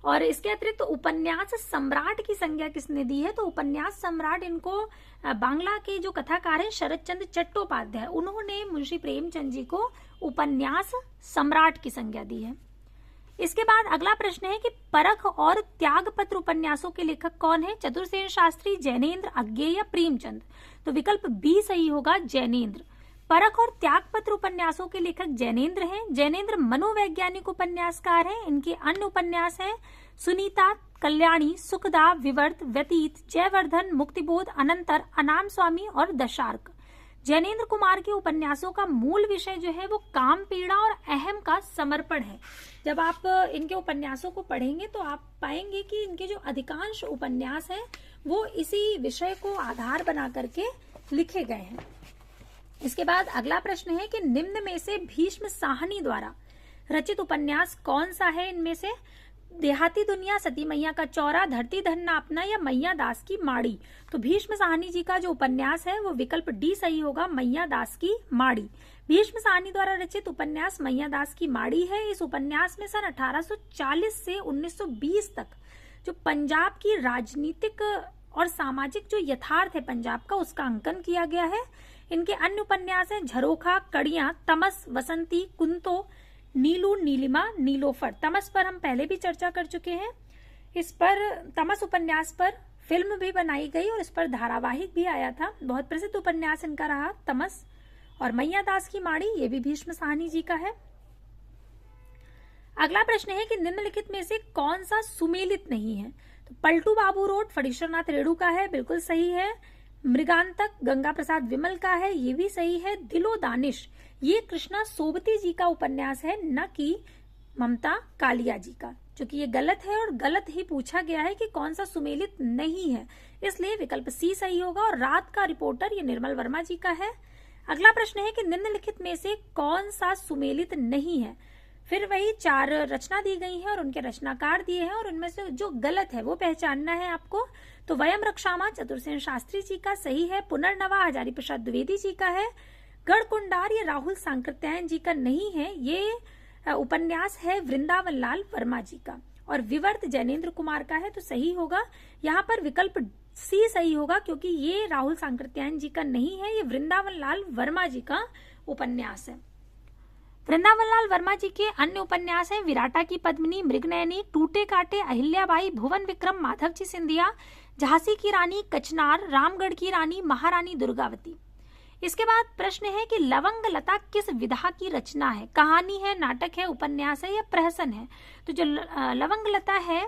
और इसके अतिरिक्त तो उपन्यास सम्राट की संज्ञा किसने दी है? तो उपन्यास सम्राट इनको बांग्ला के जो कथाकार हैं शरद चंद्र चट्टोपाध्याय, उन्होंने मुंशी प्रेमचंद जी को उपन्यास सम्राट की संज्ञा दी है। इसके बाद अगला प्रश्न है कि परख और त्यागपत्र उपन्यासों के लेखक कौन है? चतुरसेन शास्त्री, जैनेन्द्र, अज्ञेय या प्रेमचंद? तो विकल्प बी सही होगा, जैनेन्द्र। परख और त्यागपत्र उपन्यासों के लेखक जैनेन्द्र हैं। जैनेन्द्र मनोवैज्ञानिक उपन्यासकार हैं। इनके अन्य उपन्यास हैं सुनीता, कल्याणी, सुखदा, विवर्त, व्यतीत, जयवर्धन, मुक्तिबोध, अनंतर, अनाम स्वामी और दशार्क। जैनेन्द्र कुमार के उपन्यासों का मूल विषय जो है वो काम पीड़ा और अहम का समर्पण है। जब आप इनके उपन्यासों को पढ़ेंगे तो आप पाएंगे कि इनके जो अधिकांश उपन्यास हैं वो इसी विषय को आधार बना करके लिखे गए हैं। इसके बाद अगला प्रश्न है कि निम्न में से भीष्म साहनी द्वारा रचित उपन्यास कौन सा है? इनमें से देहाती दुनिया, सती मैया का चौरा, धरती धन्ना अपना या मैया दास की माड़ी? तो भीष्म साहनी जी का जो उपन्यास है वो विकल्प डी सही होगा, मैया दास की माड़ी। भीष्म साहनी द्वारा रचित उपन्यास मैया दास की माड़ी है। इस उपन्यास में सन 1840 से 1920 तक जो पंजाब की राजनीतिक और सामाजिक जो यथार्थ है पंजाब का, उसका अंकन किया गया है। इनके अन्य उपन्यास हैं झरोखा, कड़ियां, तमस, वसंती, कुंतो, नीलू, नीलिमा, नीलोफर। तमस पर हम पहले भी चर्चा कर चुके हैं। इस पर, तमस उपन्यास पर फिल्म भी बनाई गई और इस पर धारावाहिक भी आया था। बहुत प्रसिद्ध उपन्यास इनका रहा तमस। और मैया दास की माड़ी, ये भी भीष्म साहनी जी का है। अगला प्रश्न है कि निम्नलिखित में से कौन सा सुमेलित नहीं है? तो पलटू बाबू रोड फणीश्वरनाथ रेणु का है, बिल्कुल सही है। मृगांतक गंगा प्रसाद विमल का है, ये भी सही है। दिलो दानिश, ये कृष्णा सोबती जी का उपन्यास है, न कि ममता कालिया जी का, क्योंकि ये गलत है और गलत ही पूछा गया है कि कौन सा सुमेलित नहीं है, इसलिए विकल्प सी सही होगा। और रात का रिपोर्टर ये निर्मल वर्मा जी का है। अगला प्रश्न है कि निम्नलिखित में से कौन सा सुमेलित नहीं है? फिर वही 4 रचना दी गई है और उनके रचनाकार दिए हैं और उनमें से जो गलत है वो पहचानना है आपको। तो वयम रक्षामा चतुरसेन शास्त्री जी का सही है। पुनर्नवा हजारी प्रसाद द्विवेदी जी का है। गढ़कुंडार ये राहुल सांकृत्यायन जी का नहीं है, ये उपन्यास है वृंदावन लाल वर्मा जी का। और विवर्त जैनेन्द्र कुमार का है, तो सही होगा यहाँ पर विकल्प सी सही होगा, क्योंकि ये राहुल सांकृत्यायन जी का नहीं है, ये वृंदावन लाल वर्मा जी का उपन्यास है। वृंदावन लाल वर्मा जी के अन्य उपन्यास हैं विराटा की पद्मिनी, मृगनयनी, टूटे काटे, अहिल्याबाई, भुवन विक्रम, माधव जी सिंधिया, झांसी की रानी, कचनार, रामगढ़ की रानी, महारानी दुर्गावती। इसके बाद प्रश्न है कि लवंग लता किस विधा की रचना है? कहानी है, नाटक है, उपन्यास है या प्रहसन है? तो जो लवंग लता है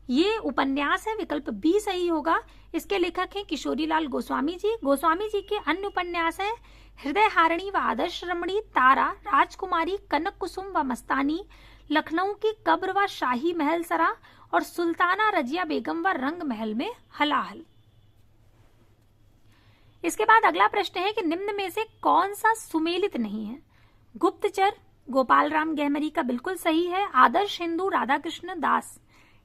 ये उपन्यास है, विकल्प बी सही होगा। इसके लेखक हैं किशोरीलाल गोस्वामी जी। गोस्वामी जी के अन्य उपन्यास हैं हृदय हारिणी व आदर्श रमणी, तारा, राजकुमारी, कनक कुसुम व मस्तानी, लखनऊ की कब्र व शाही महल सरा और सुल्ताना रजिया बेगम व रंग महल में हलाहल। इसके बाद अगला प्रश्न है कि निम्न में से कौन सा सुमेलित नहीं है? गुप्तचर गोपाल राम गहमरी का बिल्कुल सही है। आदर्श हिंदू राधाकृष्ण दास,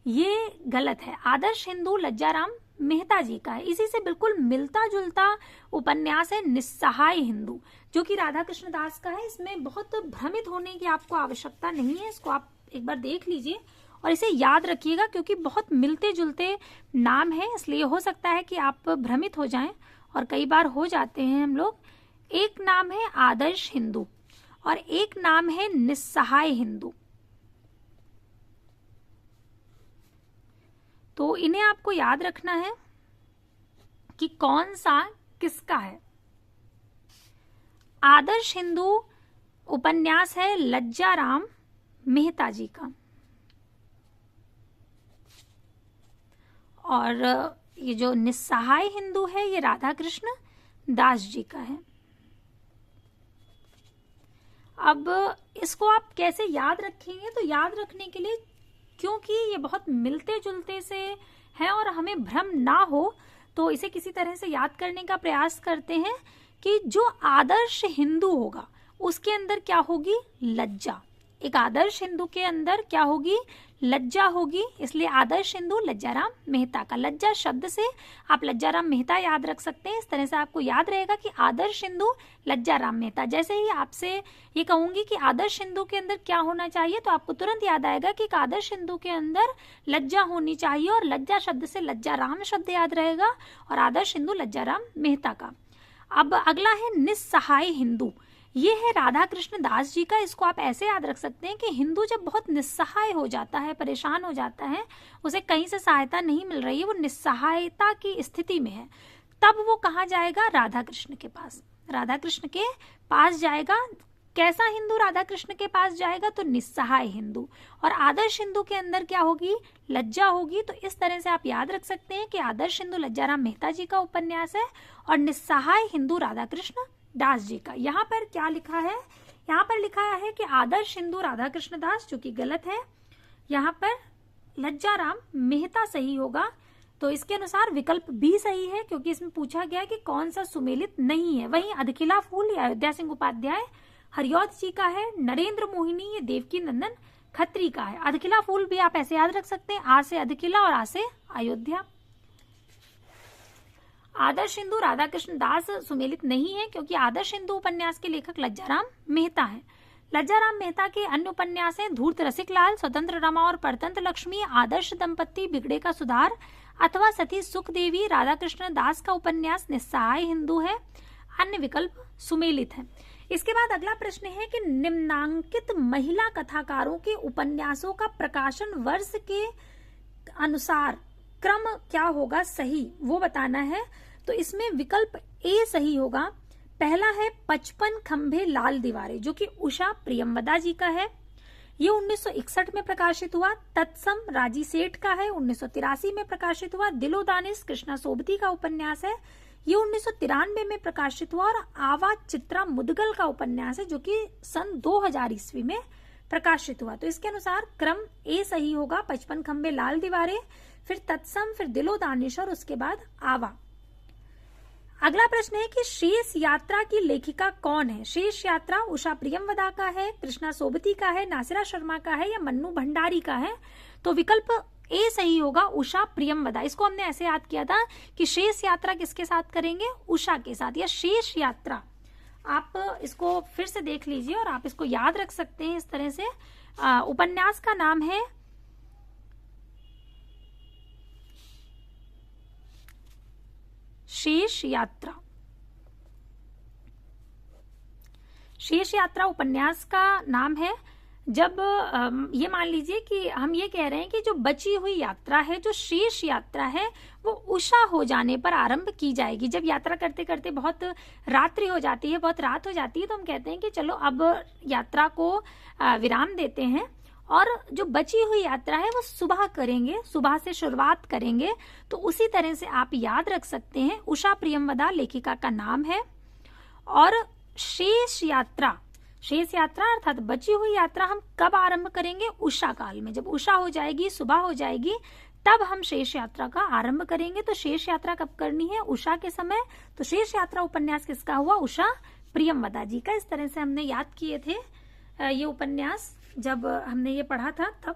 ये गलत है। आदर्श हिंदू लज्जाराम मेहता जी का है। इसी से बिल्कुल मिलता जुलता उपन्यास है निस्सहाय हिंदू, जो कि राधाकृष्ण दास का है। इसमें बहुत भ्रमित होने की आपको आवश्यकता नहीं है, इसको आप एक बार देख लीजिए और इसे याद रखिएगा, क्योंकि बहुत मिलते जुलते नाम है, इसलिए हो सकता है कि आप भ्रमित हो जाएं, और कई बार हो जाते हैं हम लोग। एक नाम है आदर्श हिंदू और एक नाम है निस्सहाय हिंदू, तो इन्हें आपको याद रखना है कि कौन सा किसका है। आदर्श हिंदू उपन्यास है लज्जाराम मेहता जी का, और ये जो निस्सहाय हिंदू है ये राधाकृष्ण दास जी का है। अब इसको आप कैसे याद रखेंगे? तो याद रखने के लिए, क्योंकि ये बहुत मिलते जुलते से हैं और हमें भ्रम ना हो, तो इसे किसी तरह से याद करने का प्रयास करते हैं कि जो आदर्श हिंदू होगा उसके अंदर क्या होगी? लज्जा। एक आदर्श हिंदू के अंदर क्या होगी? लज्जा होगी, इसलिए आदर्श हिंदू लज्जाराम मेहता का। लज्जा शब्द से आप लज्जाराम मेहता याद रख सकते हैं। इस तरह से आपको याद रहेगा कि आदर्श हिंदू लज्जाराम मेहता। जैसे ही आपसे ये कहूंगी कि आदर्श हिंदू के अंदर क्या होना चाहिए, तो आपको तुरंत याद आएगा कि एक आदर्श हिंदू के अंदर लज्जा होनी चाहिए, और लज्जा शब्द से लज्जाराम शब्द याद रहेगा, और आदर्श हिंदू लज्जाराम मेहता का। अब अगला है निस्सहाय हिंदू। ये है राधा कृष्ण दास जी का। इसको आप ऐसे याद रख सकते हैं कि हिंदू जब बहुत निस्सहाय हो जाता है, परेशान हो जाता है, उसे कहीं से सहायता नहीं मिल रही है, वो निस्सहायता की स्थिति में है, तब वो कहाँ जाएगा? राधा कृष्ण के पास। राधा कृष्ण के पास जाएगा। कैसा हिंदू राधा कृष्ण के पास जाएगा? तो निस्सहाय हिंदू। और आदर्श हिंदू के अंदर क्या होगी? लज्जा होगी। तो इस तरह से आप याद रख सकते हैं कि आदर्श हिंदू लज्जाराम मेहता जी का उपन्यास है, और निस्सहाय हिंदू राधा कृष्ण दास जी का। यहाँ पर क्या लिखा है? यहाँ पर लिखा है कि आदर्श हिंदू राधा कृष्ण दास, जो कि गलत है। यहाँ पर लज्जाराम मेहता सही होगा। तो इसके अनुसार विकल्प भी सही है, क्योंकि इसमें पूछा गया कि कौन सा सुमेलित नहीं है। वहीं अधखिला फूल ये अयोध्या सिंह उपाध्याय हरिऔध जी का है। नरेंद्र मोहिनी ये देवकी नंदन खत्री का है। अधखिला फूल भी आप ऐसे याद रख सकते हैं, आ से अधखिला और आ से अयोध्या। आदर्श हिंदू राधा कृष्ण दास सुमेलित नहीं है, क्योंकि आदर्श हिंदू उपन्यास के लेखक लज्जाराम मेहता है। लज्जाराम मेहता के अन्य उपन्यास हैं धूर्त रसिकलाल, स्वतंत्र रमा और परतंत्र लक्ष्मी, आदर्श दंपत्ति, बिगड़े का सुधार अथवा सती सुख देवी। राधा कृष्ण दास का उपन्यास निस्सहाय हिंदू है। अन्य विकल्प सुमेलित है। इसके बाद अगला प्रश्न है कि निम्नांकित महिला कथाकारों के उपन्यासों का प्रकाशन वर्ष के अनुसार क्रम क्या होगा सही, वो बताना है। तो इसमें विकल्प ए सही होगा। पहला है 55 खंभे लाल दीवारें, जो कि उषा प्रियमवदा जी का है। ये 1961 में प्रकाशित हुआ। तत्सम राजी सेठ का है, 1983 में प्रकाशित हुआ। दिलो दानिश कृष्णा सोबती का उपन्यास है, ये 1993 में प्रकाशित हुआ। और आवा चित्रा मुदगल का उपन्यास है, जो कि सन 2000 ईस्वी में प्रकाशित हुआ। तो इसके अनुसार क्रम ए सही होगा। 55 खंबे लाल दीवारें, फिर तत्सम, फिर दिलो दानिश और उसके बाद आवा। अगला प्रश्न है कि शेष यात्रा की लेखिका कौन है? शेष यात्रा उषा प्रियमवदा का है, कृष्णा सोबती का है, नासिरा शर्मा का है, या मन्नू भंडारी का है? तो विकल्प ए सही होगा, उषा प्रियमवदा। इसको हमने ऐसे याद किया था कि शेष यात्रा किसके साथ करेंगे? उषा के साथ, या शेष यात्रा। आप इसको फिर से देख लीजिए और आप इसको याद रख सकते हैं इस तरह से। उपन्यास का नाम है शेष यात्रा। शेष यात्रा उपन्यास का नाम है। जब ये मान लीजिए कि हम ये कह रहे हैं कि जो बची हुई यात्रा है, जो शेष यात्रा है, वो उषा हो जाने पर आरंभ की जाएगी। जब यात्रा करते करते बहुत रात्रि हो जाती है, बहुत रात हो जाती है, तो हम कहते हैं कि चलो अब यात्रा को विराम देते हैं, और जो बची हुई यात्रा है वो सुबह करेंगे, सुबह से शुरुआत करेंगे। तो उसी तरह से आप याद रख सकते हैं, उषा प्रियमवदा लेखिका का नाम है। और शेष यात्रा, शेष यात्रा अर्थात बची हुई यात्रा हम कब आरंभ करेंगे? उषा काल में। जब उषा हो जाएगी, सुबह हो जाएगी, तब हम शेष यात्रा का आरंभ करेंगे। तो शेष यात्रा कब करनी है? उषा के समय। तो शेष यात्रा उपन्यास किसका हुआ? उषा प्रियमवदा जी का। इस तरह से हमने याद किए थे ये उपन्यास जब हमने ये पढ़ा था तब।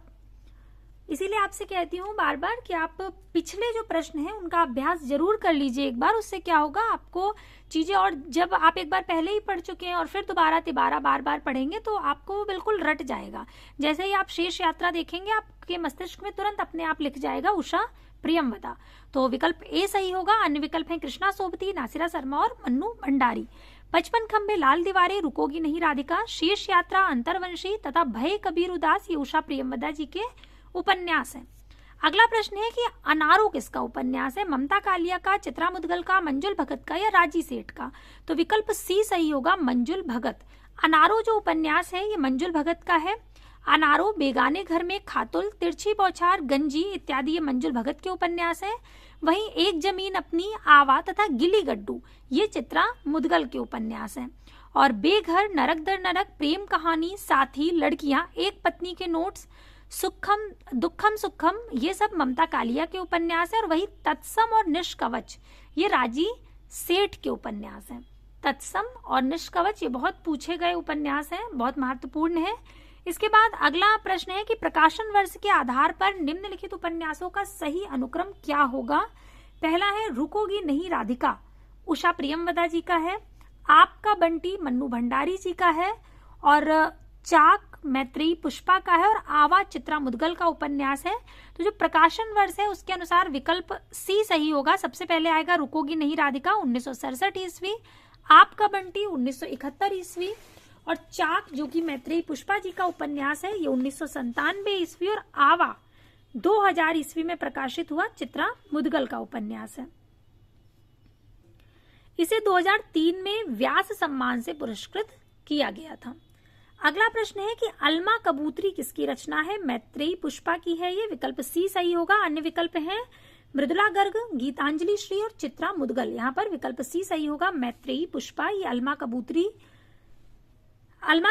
इसीलिए आपसे कहती हूँ बार बार कि आप पिछले जो प्रश्न हैं उनका अभ्यास जरूर कर लीजिए एक बार। उससे क्या होगा, आपको चीजें, और जब आप एक बार पहले ही पढ़ चुके हैं और फिर दोबारा तिबारा बार बार पढ़ेंगे तो आपको बिल्कुल रट जाएगा। जैसे ही आप शेष यात्रा देखेंगे, आपके मस्तिष्क में तुरंत अपने आप लिख जाएगा उषा प्रियमवदा। तो विकल्प ए सही होगा। अन्य विकल्प हैं कृष्णा सोबती, नासिरा शर्मा और मन्नू भंडारी। 55 खंबे लाल दीवारें, रुकोगी नहीं राधिका, शेष यात्रा, अंतर्वंशी तथा भय कबीर उदास, ये उषा प्रियमवदा जी के उपन्यास है। अगला प्रश्न है कि अनारो किसका उपन्यास है? ममता कालिया का, चित्रा मुदगल का, मंजुल भगत का, या राजी सेठ का? तो विकल्प सी सही होगा, मंजुल भगत। अनारो जो उपन्यास है ये मंजुल भगत का है। अनारो, बेगाने घर में खातुल, तिरछी बौछार, गंजी इत्यादि ये मंजुल भगत के उपन्यास है। वहीं एक जमीन अपनी, आवा तथा गिली गड्डू ये चित्रा मुदगल के उपन्यास हैं। और बेघर, नरक दर नरक, प्रेम कहानी, साथी, लड़कियां, एक पत्नी के नोट्स, सुखम दुखम सुखम, ये सब ममता कालिया के उपन्यास है। और वही तत्सम और निष्कवच ये राजी सेठ के उपन्यास हैं। तत्सम और निष्कवच ये बहुत पूछे गए उपन्यास हैं, बहुत महत्वपूर्ण है। इसके बाद अगला प्रश्न है कि प्रकाशन वर्ष के आधार पर निम्नलिखित उपन्यासों का सही अनुक्रम क्या होगा। पहला है रुकोगी नहीं राधिका, उषा प्रियमवदा जी का है। आपका बंटी मन्नू भंडारी जी का है। और चाक मैत्रेयी पुष्पा का है। और आवा चित्रा मुदगल का उपन्यास है। तो जो प्रकाशन वर्ष है उसके अनुसार विकल्प सी सही होगा। सबसे पहले आएगा रुकोगी नहीं राधिका 1967 ईस्वी, आपका बंटी 1971 ईस्वी, और चाक जो कि मैत्रेयी पुष्पा जी का उपन्यास है ये 1997 ईस्वी, और आवा 2000 ईस्वी में प्रकाशित हुआ चित्रा मुदगल का उपन्यास है। इसे 2003 में व्यास सम्मान से पुरस्कृत किया गया था। अगला प्रश्न है कि अलमा कबूतरी किसकी रचना है। मैत्रेयी पुष्पा की है ये, विकल्प सी सही होगा। अन्य विकल्प हैं मृदुला गर्ग, गीतांजलि श्री और चित्रा मुदगल। यहाँ पर विकल्प सी सही होगा, मैत्रेयी पुष्पा। ये अलमा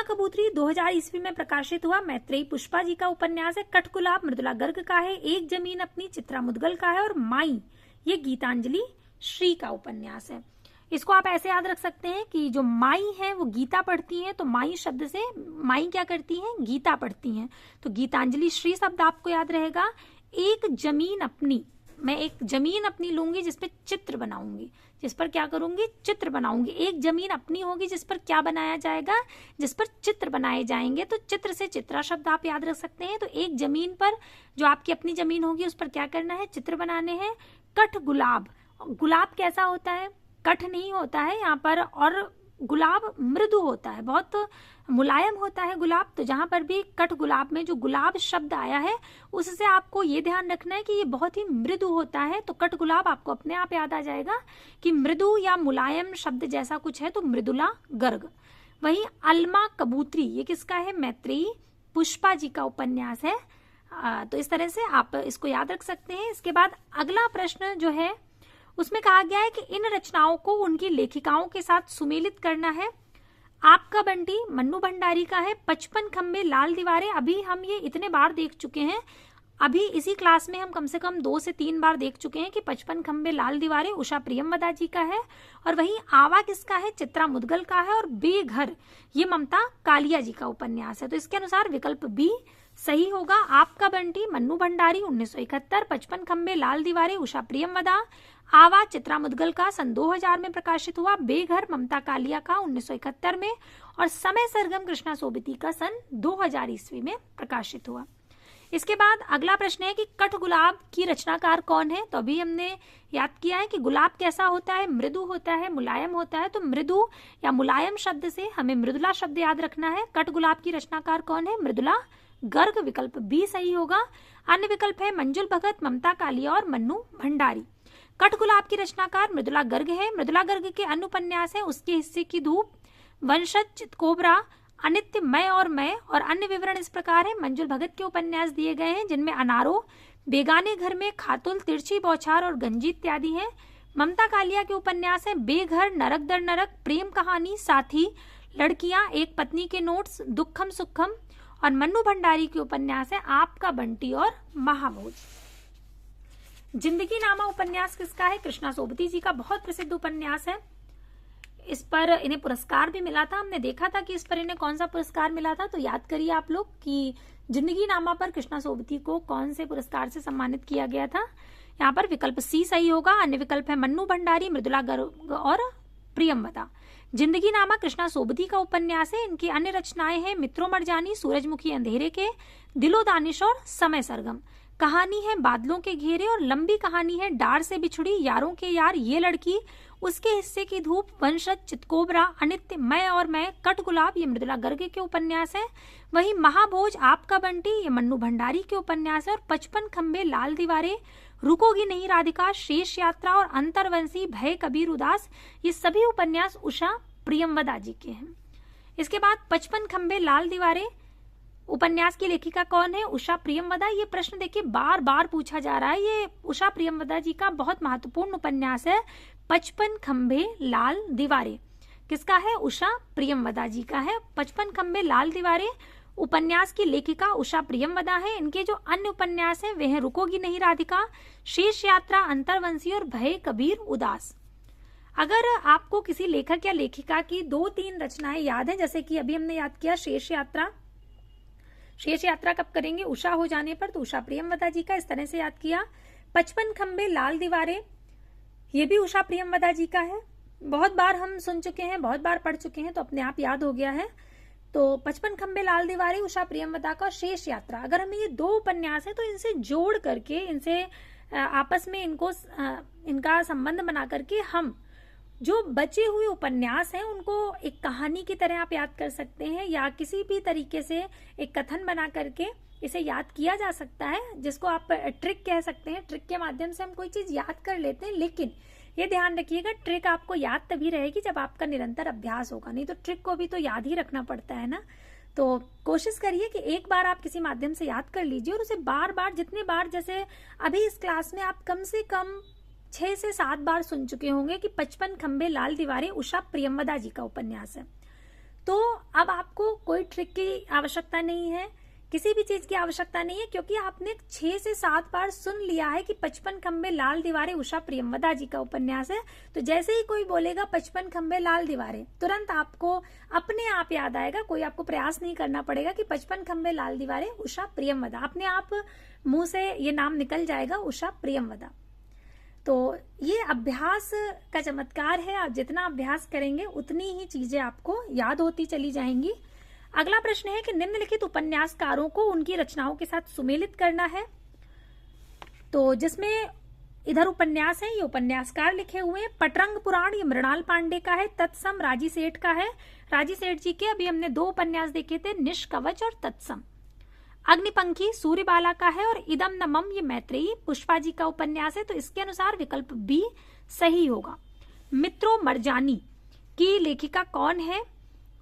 कबूतरी 2000 ईस्वी में प्रकाशित हुआ मैत्रेयी पुष्पा जी का उपन्यास है। कठगुलाब मृदुला गर्ग का है। एक जमीन अपनी चित्रा मुदगल का है। और माई ये गीतांजलि श्री का उपन्यास है। इसको आप ऐसे याद रख सकते हैं कि जो माई है वो गीता पढ़ती हैं, तो माई शब्द से माई क्या करती हैं, गीता पढ़ती हैं। तो गीतांजलि श्री शब्द आपको याद रहेगा। एक जमीन अपनी, मैं एक जमीन अपनी लूंगी जिस पर चित्र बनाऊंगी, जिस पर क्या करूंगी, चित्र बनाऊंगी। एक जमीन अपनी होगी जिस पर क्या बनाया जाएगा, जिस पर चित्र बनाए जाएंगे। तो चित्र से चित्रा शब्द आप याद रख सकते हैं। तो एक जमीन पर जो आपकी अपनी जमीन होगी उस पर क्या करना है, चित्र बनाने हैं। कठ गुलाब, गुलाब कैसा होता है, कठ नहीं होता है यहाँ पर, और गुलाब मृदु होता है, बहुत मुलायम होता है गुलाब। तो जहां पर भी कठ गुलाब में जो गुलाब शब्द आया है उससे आपको ये ध्यान रखना है कि ये बहुत ही मृदु होता है। तो कठ गुलाब आपको अपने आप याद आ जाएगा कि मृदु या मुलायम शब्द जैसा कुछ है, तो मृदुला गर्ग। वही अलमा कबूतरी ये किसका है, मैत्रेयी पुष्पा जी का उपन्यास है। तो इस तरह से आप इसको याद रख सकते हैं। इसके बाद अगला प्रश्न जो है उसमें कहा गया है कि इन रचनाओं को उनकी लेखिकाओं के साथ सुमेलित करना है। आपका बंटी मन्नू भंडारी का है। 55 खंबे लाल दीवारें, अभी हम ये इतने बार देख चुके हैं, अभी इसी क्लास में हम कम से कम 2 से 3 बार देख चुके हैं कि 55 खंबे लाल दीवारें उषा प्रियमवदा जी का है। और वही आवा किसका है, चित्रा मुदगल का है। और बेघर ये ममता कालिया जी का उपन्यास है। तो इसके अनुसार विकल्प बी सही होगा। आपका बंटी मन्नू भंडारी 1971, 55 खंबे लाल दीवारें उषा प्रियमवदा, आवा चित्रा मुदगल का सन 2000 में प्रकाशित हुआ, बेघर ममता कालिया का 1971 में, और समय सरगम कृष्णा सोबती का सन 2000 ईस्वी में प्रकाशित हुआ। इसके बाद अगला प्रश्न है कि कठ गुलाब की रचनाकार कौन है। तो अभी हमने याद किया है कि गुलाब कैसा होता है, मृदु होता है, मुलायम होता है। तो मृदु या मुलायम शब्द से हमें मृदुला शब्द याद रखना है। कठ गुलाब की रचनाकार कौन है, मृदुला गर्ग, विकल्प बी सही होगा। अन्य विकल्प है मंजुल भगत, ममता कालिया और मन्नू भंडारी। कठगुलाब की रचनाकार मृदुला गर्ग है। मृदुला गर्ग के अन्य उपन्यास है उसके हिस्से की धूप, वंशज, चितकोबरा, अनित्य, मैं और मैं, और अन्य विवरण इस प्रकार है। मंजुल भगत के उपन्यास दिए गए हैं जिनमें अनारो, बेगाने घर में, खातुल, तिरछी बौछार और गंजी इत्यादि हैं। ममता कालिया के उपन्यास है बेघर, नरक दर नरक, प्रेम कहानी, साथी, लड़कियां, एक पत्नी के नोट्स, दुखम सुखम। और मन्नू भंडारी के उपन्यास है आपका बंटी और महाभोज। जिंदगी नामा उपन्यास किसका है, कृष्णा सोबती जी का बहुत प्रसिद्ध उपन्यास है। इस पर इन्हें पुरस्कार भी मिला था। हमने देखा था कि इस पर इन्हें कौन सा पुरस्कार मिला था, तो याद करिए आप लोग कि जिंदगी नामा पर कृष्णा सोबती को कौन से पुरस्कार से सम्मानित किया गया था। यहाँ पर विकल्प सी सही होगा। अन्य विकल्प है मन्नू भंडारी, मृदुला गर्ग और प्रियमवदा। जिंदगी नामा कृष्णा सोबती का उपन्यास है। इनकी अन्य रचनाएं हैं मित्रों मरजानी, सूरजमुखी अंधेरे के, दिलो दानिश और समय सरगम। कहानी है बादलों के घेरे, और लंबी कहानी है डार से बिछुड़ी, यारों के यार, ये लड़की, उसके हिस्से की धूप, वंशज, चितकोबरा, अनित्य, मैं और मैं, कठगुलाब ये मृदुला गर्ग के उपन्यास है। वही महाभोज, आपका बंटी ये मन्नू भंडारी के उपन्यास है। और 55 खंबे लाल दीवारें, रुकोगी नहीं राधिका, शेष यात्रा और अंतरवंशी, भय कबीर उदास ये सभी उपन्यास उषा प्रियमवदा जी के हैं। इसके बाद 55 खंबे लाल दीवारें उपन्यास की लेखिका कौन है, उषा प्रियमवदा। ये प्रश्न देखिए बार बार पूछा जा रहा है। ये उषा प्रियमवदा जी का बहुत महत्वपूर्ण उपन्यास है 55 खंबे लाल दीवारें। किसका है, उषा प्रियमवदा जी का है। 55 खंबे लाल दीवारें उपन्यास की लेखिका उषा प्रियमवदा है। इनके जो अन्य उपन्यास हैं वे हैं रुकोगी नहीं राधिका, शेष यात्रा, अंतरवंशी और भय कबीर उदास। अगर आपको किसी लेखक या लेखिका की 2-3 रचनाएं याद हैं, जैसे कि अभी हमने याद किया शेष यात्रा, शेष यात्रा कब करेंगे? उषा हो जाने पर। तो उषा प्रियमवदा जी का इस तरह से याद किया। 55 खंबे लाल दीवारें, ये भी उषा प्रियमवदा जी का है। बहुत बार हम सुन चुके हैं, बहुत बार पढ़ चुके हैं, तो अपने आप याद हो गया है। तो 55 खंबे लाल दीवारें उषा प्रियमवदा का। शेष यात्रा, अगर हमें ये 2 उपन्यास है तो इनसे जोड़ करके, इनसे आपस में इनका संबंध बना करके हम जो बचे हुए उपन्यास हैं उनको एक कहानी की तरह आप याद कर सकते हैं, या किसी भी तरीके से एक कथन बना करके इसे याद किया जा सकता है, जिसको आप ट्रिक कह सकते हैं। ट्रिक के माध्यम से हम कोई चीज याद कर लेते हैं, लेकिन ये ध्यान रखिएगा ट्रिक आपको याद तभी रहेगी जब आपका निरंतर अभ्यास होगा, नहीं तो ट्रिक को भी तो याद ही रखना पड़ता है ना। तो कोशिश करिए कि एक बार आप किसी माध्यम से याद कर लीजिए और उसे बार बार, जितने बार, जैसे अभी इस क्लास में आप कम से कम 6 से 7 बार सुन चुके होंगे कि 55 खंबे लाल दीवारें उषा प्रियमवदा जी का उपन्यास है। तो अब आपको कोई ट्रिक की आवश्यकता नहीं है, किसी भी चीज की आवश्यकता नहीं है, क्योंकि आपने 6 से 7 बार सुन लिया है कि 55 खंबे लाल दीवारें उषा प्रियमवदा जी का उपन्यास है। तो जैसे ही कोई बोलेगा 55 खंबे लाल दीवारें, तुरंत आपको अपने आप याद आएगा, कोई आपको प्रयास नहीं करना पड़ेगा कि 55 खंबे लाल दीवारें उषा प्रियमवदा, अपने आप मुंह से ये नाम निकल जाएगा, उषा प्रियमवदा। तो ये अभ्यास का चमत्कार है, आप जितना अभ्यास करेंगे उतनी ही चीजें आपको याद होती चली जाएंगी। अगला प्रश्न है कि निम्नलिखित उपन्यासकारों को उनकी रचनाओं के साथ सुमेलित करना है। तो जिसमें इधर उपन्यास है, ये उपन्यासकार लिखे हुए हैं। पटरंग पुराण ये मृणाल पांडे का है। तत्सम राजी सेठ का है। राजी सेठ जी के अभी हमने 2 उपन्यास देखे थे, निष्कवच और तत्सम। अग्निपंखी सूर्यबाला का है, और इदम नमम ये मैत्रेयी पुष्पा जी का उपन्यास है। तो इसके अनुसार विकल्प बी सही होगा। मित्रों मरजानी की लेखिका कौन है?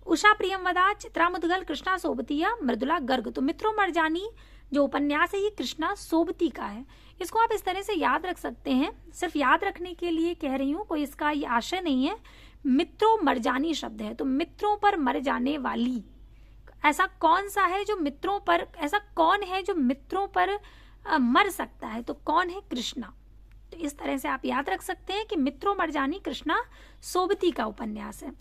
उषा प्रियमवदा, चित्रा मुदगल, कृष्णा सोबती या मृदुला गर्ग। तो मित्रों मरजानी जो उपन्यास है ये कृष्णा सोबती का है। इसको आप इस तरह से याद रख सकते हैं, सिर्फ याद रखने के लिए कह रही हूं, कोई इसका ये आशय नहीं है। मित्रों मरजानी शब्द है, तो मित्रों पर मर जाने वाली, ऐसा कौन सा है जो मित्रों पर, ऐसा कौन है जो मित्रों पर मर सकता है? तो कौन है? कृष्णा। तो इस तरह से आप याद रख सकते हैं कि मित्रों मरजानी कृष्णा सोबती का उपन्यास है।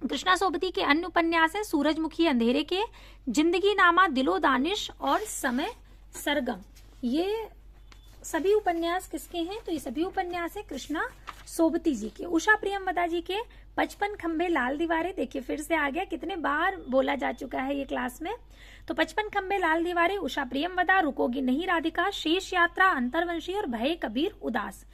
कृष्णा सोबती के अन्य उपन्यास हैं सूरजमुखी अंधेरे के, जिंदगी नामा, दिलो दानिश और समय सरगम। ये सभी उपन्यास किसके हैं? तो ये सभी उपन्यास है कृष्णा सोबती जी के। उषा प्रियमवदा जी के 55 खंबे लाल दीवारें, देखिए फिर से आ गया, कितने बार बोला जा चुका है ये क्लास में। तो 55 खंबे लाल दीवारें उषा प्रियमवदा, रुकोगी नहीं राधिका, शेष यात्रा, अंतर्वंशी और भय कबीर उदास।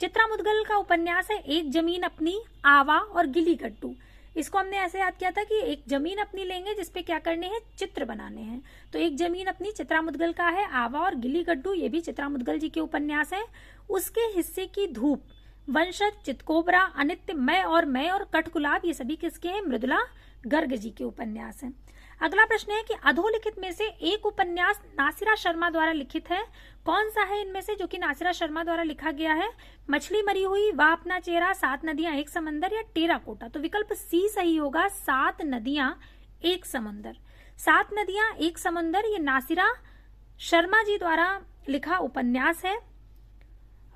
चित्रा मुदगल का उपन्यास है एक जमीन अपनी, आवा और गिली गड्डू। इसको हमने ऐसे याद किया था कि एक जमीन अपनी लेंगे जिसपे क्या करने हैं? चित्र बनाने हैं। तो एक जमीन अपनी चित्रा मुदगल का है। आवा और गिली गड्डू ये भी चित्रा मुदगल जी के उपन्यास है। उसके हिस्से की धूप, वंशज, चितकोबरा, अनित्य, मैं और कठगुलाब ये सभी किसके हैं? मृदुला गर्ग जी के उपन्यास हैं। अगला प्रश्न है कि अधोलिखित में से एक उपन्यास नासिरा शर्मा द्वारा लिखित है। कौन सा है इनमें से जो कि नासिरा शर्मा द्वारा लिखा गया है? मछली मरी हुई, वह अपना चेहरा, 7 नदियां एक समंदर या टेराकोटा। तो विकल्प सी सही होगा, 7 नदियां एक समंदर। 7 नदियां एक समंदर ये नासिरा शर्मा जी द्वारा लिखा उपन्यास है।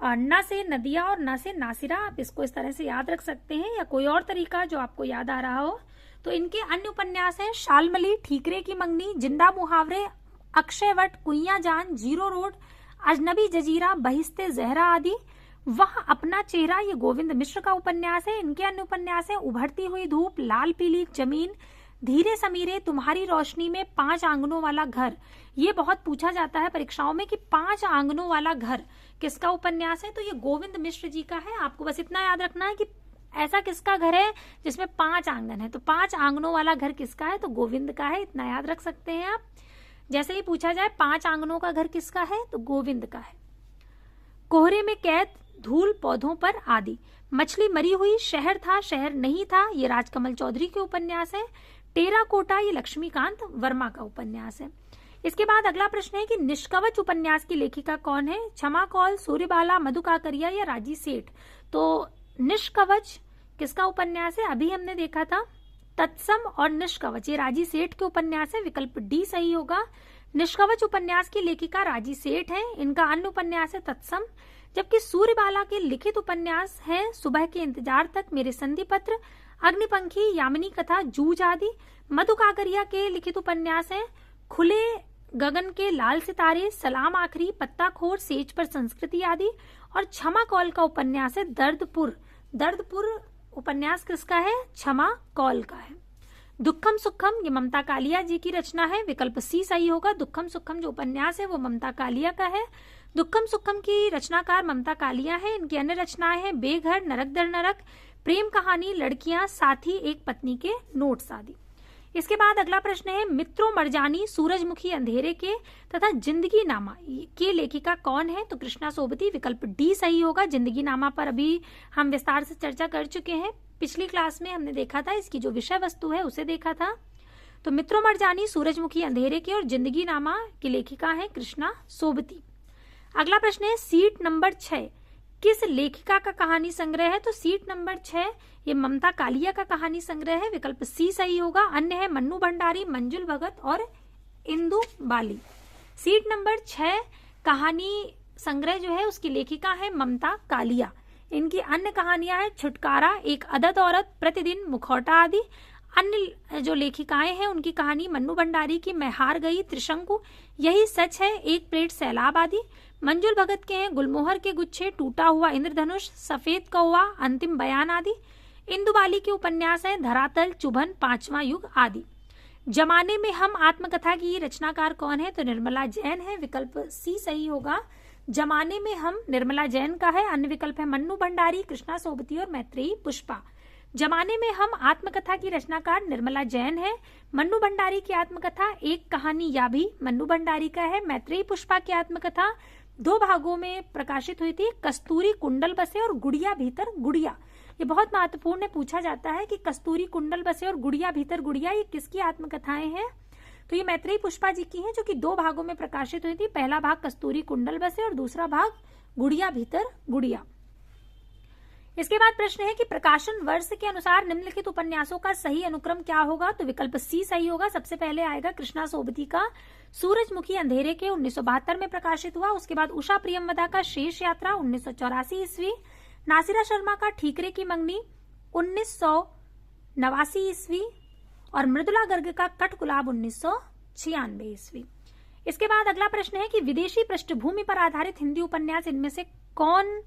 न से नदिया और न से नासिरा, आप इसको इस तरह से याद रख सकते हैं, या कोई और तरीका जो आपको याद आ रहा हो। तो इनके अन्य उपन्यास हैं शालमली, ठीकरे की मंगनी, जिंदा मुहावरे, अक्षयवट, कुइया जान, जीरो रोड, अजनबी जजीरा, बहिस्ते जहरा आदि। वह अपना चेहरा ये गोविंद मिश्र का उपन्यास है। इनके अन्य उपन्यास है उभरती हुई धूप, लाल पीली जमीन, धीरे समीरे, तुम्हारी रोशनी में, 5 आंगनों वाला घर। ये बहुत पूछा जाता है परीक्षाओं में कि 5 आंगनों वाला घर किसका उपन्यास है? तो ये गोविंद मिश्र जी का है। आपको बस इतना याद रखना है कि ऐसा किसका घर है जिसमें 5 आंगन है। तो 5 आंगनों वाला घर किसका है? तो गोविंद का है, इतना याद रख सकते हैं आप। जैसे ही पूछा जाए 5 आंगनों का घर किसका है? तो गोविंद का है। कोहरे में कैद, धूल पौधों पर आदि, मछली मरी हुई, शहर था शहर नहीं था, ये राजकमल चौधरी के उपन्यास है। टेराकोटा ये लक्ष्मीकांत वर्मा का उपन्यास है। इसके बाद अगला प्रश्न है कि निष्कवच उपन्यास की लेखिका कौन है? क्षमा कौल, सूर्यबाला, मधु काकरिया या राजी सेठ। तो निष्कवच किसका उपन्यास है? अभी हमने देखा था तत्सम और निष्कवच, ये राजी सेठ के उपन्यास है। विकल्प डी सही होगा। निष्कवच उपन्यास की लेखिका राजी सेठ है। इनका अन्य उपन्यास है तत्सम। जबकि सूर्यबाला के लिखित उपन्यास है सुबह के इंतजार तक, मेरे संधि पत्र, अग्निपंखी, यामिनी कथा, जूझ आदि। मधु काकरिया के लिखित उपन्यास है खुले गगन के लाल सितारे, सलाम आखिरी, पत्ताखोर, सेज पर संस्कृति आदि। और क्षमा कौल का उपन्यास है दर्दपुर। दर्दपुर उपन्यास किसका है? क्षमा कौल का है। दुखम सुखम ये ममता कालिया जी की रचना है, विकल्प सी सही होगा। दुखम सुखम जो उपन्यास है वो ममता कालिया का है। दुखम सुखम की रचनाकार ममता कालिया है। इनकी अन्य रचनाएं हैं बेघर, नरक दर नरक, प्रेम कहानी, लड़कियां, साथी, एक पत्नी के नोट्स आदि। इसके बाद अगला प्रश्न है मित्रों मरजानी, सूरजमुखी अंधेरे के तथा जिंदगी नामा की लेखिका कौन है? तो कृष्णा सोबती, विकल्प डी सही होगा। जिंदगी नामा पर अभी हम विस्तार से चर्चा कर चुके हैं। पिछली क्लास में हमने देखा था, इसकी जो विषय वस्तु है उसे देखा था। तो मित्रों मरजानी, सूरजमुखी अंधेरे के और जिंदगी नामा की लेखिका है कृष्णा सोबती। अगला प्रश्न है सीट नंबर 6 किस लेखिका का कहानी संग्रह है? तो सीट नंबर 6 ये ममता कालिया का कहानी संग्रह है, विकल्प सी सही होगा। अन्य है मन्नू भंडारी, मंजुल भगत और इंदु बाली। सीट नंबर 6 कहानी संग्रह जो है उसकी लेखिका है ममता कालिया। इनकी अन्य कहानियां हैं छुटकारा, एक अदद औरत, प्रतिदिन, मुखौटा आदि। अन्य जो लेखिकाएं हैं उनकी कहानी मन्नू भंडारी की मैं हार गई, त्रिशंकु, यही सच है, एक प्लेट सैलाब आदि। मंजुल भगत के हैं गुलमोहर के गुच्छे, टूटा हुआ इंद्रधनुष, सफेद कौवा, अंतिम बयान आदि। इंदु बाली के उपन्यास हैं धरातल, चुभन, पांचवा युग आदि। जमाने में हम आत्मकथा की रचनाकार कौन है? तो निर्मला जैन है, विकल्प सी सही होगा। जमाने में हम निर्मला जैन का है। अन्य विकल्प है मन्नू भंडारी, कृष्णा सोबती और मैत्रेयी पुष्पा। जमाने में हम आत्मकथा की रचनाकार निर्मला जैन है। मन्नू भंडारी की आत्मकथा एक कहानी या भी मन्नू भंडारी का है। मैत्रेयी पुष्पा की आत्मकथा 2 भागों में प्रकाशित हुई थी, कस्तूरी कुंडल बसे और गुड़िया भीतर गुड़िया। ये बहुत महत्वपूर्ण है, पूछा जाता है कि कस्तूरी कुंडल बसे और गुड़िया भीतर गुड़िया ये किसकी आत्मकथाएं हैं? तो ये मैत्रेयी पुष्पा जी की हैं, जो कि 2 भागों में प्रकाशित हुई थी। पहला भाग कस्तूरी कुंडल बसे और दूसरा भाग गुड़िया भीतर गुड़िया। इसके बाद प्रश्न है कि प्रकाशन वर्ष के अनुसार निम्नलिखित उपन्यासों का सही अनुक्रम क्या होगा? तो विकल्प सी सही होगा। सबसे पहले आएगा कृष्णा सोबती का सूरजमुखी अंधेरे के 1972 में प्रकाशित हुआ। उसके बाद उषा प्रियमवदा का शेष यात्रा 1984 ईस्वी, नासिरा शर्मा का ठीकरे की मंगनी 1989 ईस्वी और मृदुला गर्ग का कठगुलाब 1996 ईस्वी। इसके बाद अगला प्रश्न है कि विदेशी पृष्ठभूमि पर आधारित हिंदी उपन्यास इनमें से कौन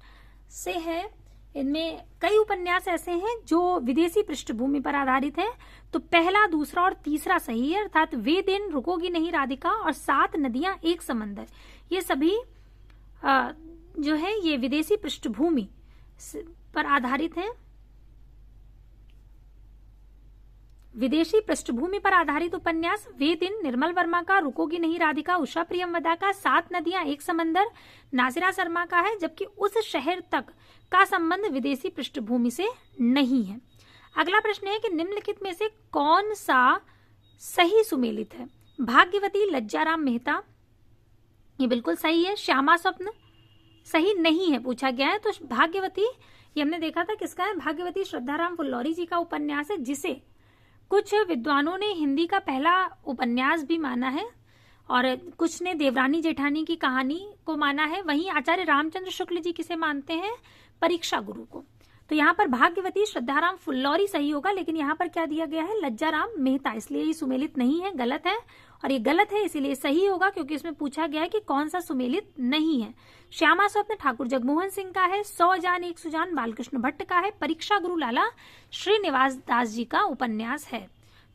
से हैं? इनमें कई उपन्यास ऐसे हैं जो विदेशी पृष्ठभूमि पर आधारित हैं। तो पहला, दूसरा और तीसरा सही है, अर्थात वे दिन, रुकोगी नहीं राधिका और 7 नदियां एक समंदर, ये सभी जो है ये विदेशी पृष्ठभूमि पर आधारित हैं। विदेशी पृष्ठभूमि पर आधारित उपन्यास वे दिन निर्मल वर्मा का, रुकोगी नहीं राधिका उषा प्रियमवदा का, 7 नदियां एक समंदर नासिरा शर्मा का है, जबकि उस शहर तक का संबंध विदेशी पृष्ठभूमि से नहीं है। अगला प्रश्न है कि निम्नलिखित में से कौन सा सही सुमेलित है? भाग्यवती लज्जाराम मेहता, ये बिल्कुल सही है। श्यामा स्वप्न सही नहीं है, पूछा गया है। तो भाग्यवती ये हमने देखा था किसका है? भाग्यवती श्रद्धाराम फुल्लौरी जी का उपन्यास है, जिसे कुछ विद्वानों ने हिंदी का पहला उपन्यास भी माना है और कुछ ने देवरानी जेठानी की कहानी को माना है। वहीं आचार्य रामचंद्र शुक्ल जी किसे मानते हैं? परीक्षा गुरु को। तो यहाँ पर भाग्यवती श्रद्धाराम फुल्लौरी सही होगा, लेकिन यहाँ पर क्या दिया गया है? लज्जाराम मेहता, इसलिए ये सुमेलित नहीं है, गलत है। और ये गलत है इसीलिए सही होगा, क्योंकि इसमें पूछा गया है कि कौन सा सुमेलित नहीं है। श्यामा स्वप्न ठाकुर जगमोहन सिंह का है। 100 जान एक सुजान बालकृष्ण भट्ट का है। परीक्षा गुरु लाला श्रीनिवास दास जी का उपन्यास है।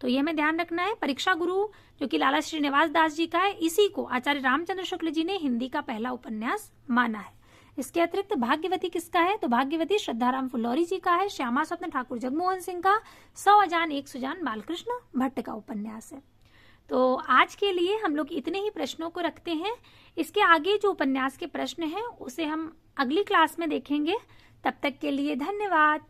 तो ये हमें ध्यान रखना है, परीक्षा गुरु जो कि लाला श्रीनिवास दास जी का है, इसी को आचार्य रामचंद्र शुक्ल जी ने हिंदी का पहला उपन्यास माना है। इसके अतिरिक्त भाग्यवती किसका है? तो भाग्यवती श्रद्धाराम फुल्लौरी जी का है। श्यामा स्वप्न ठाकुर जगमोहन सिंह का, 100 जान एक सुजान बालकृष्ण भट्ट का उपन्यास है। तो आज के लिए हम लोग इतने ही प्रश्नों को रखते हैं। इसके आगे जो उपन्यास के प्रश्न हैं उसे हम अगली क्लास में देखेंगे। तब तक के लिए धन्यवाद।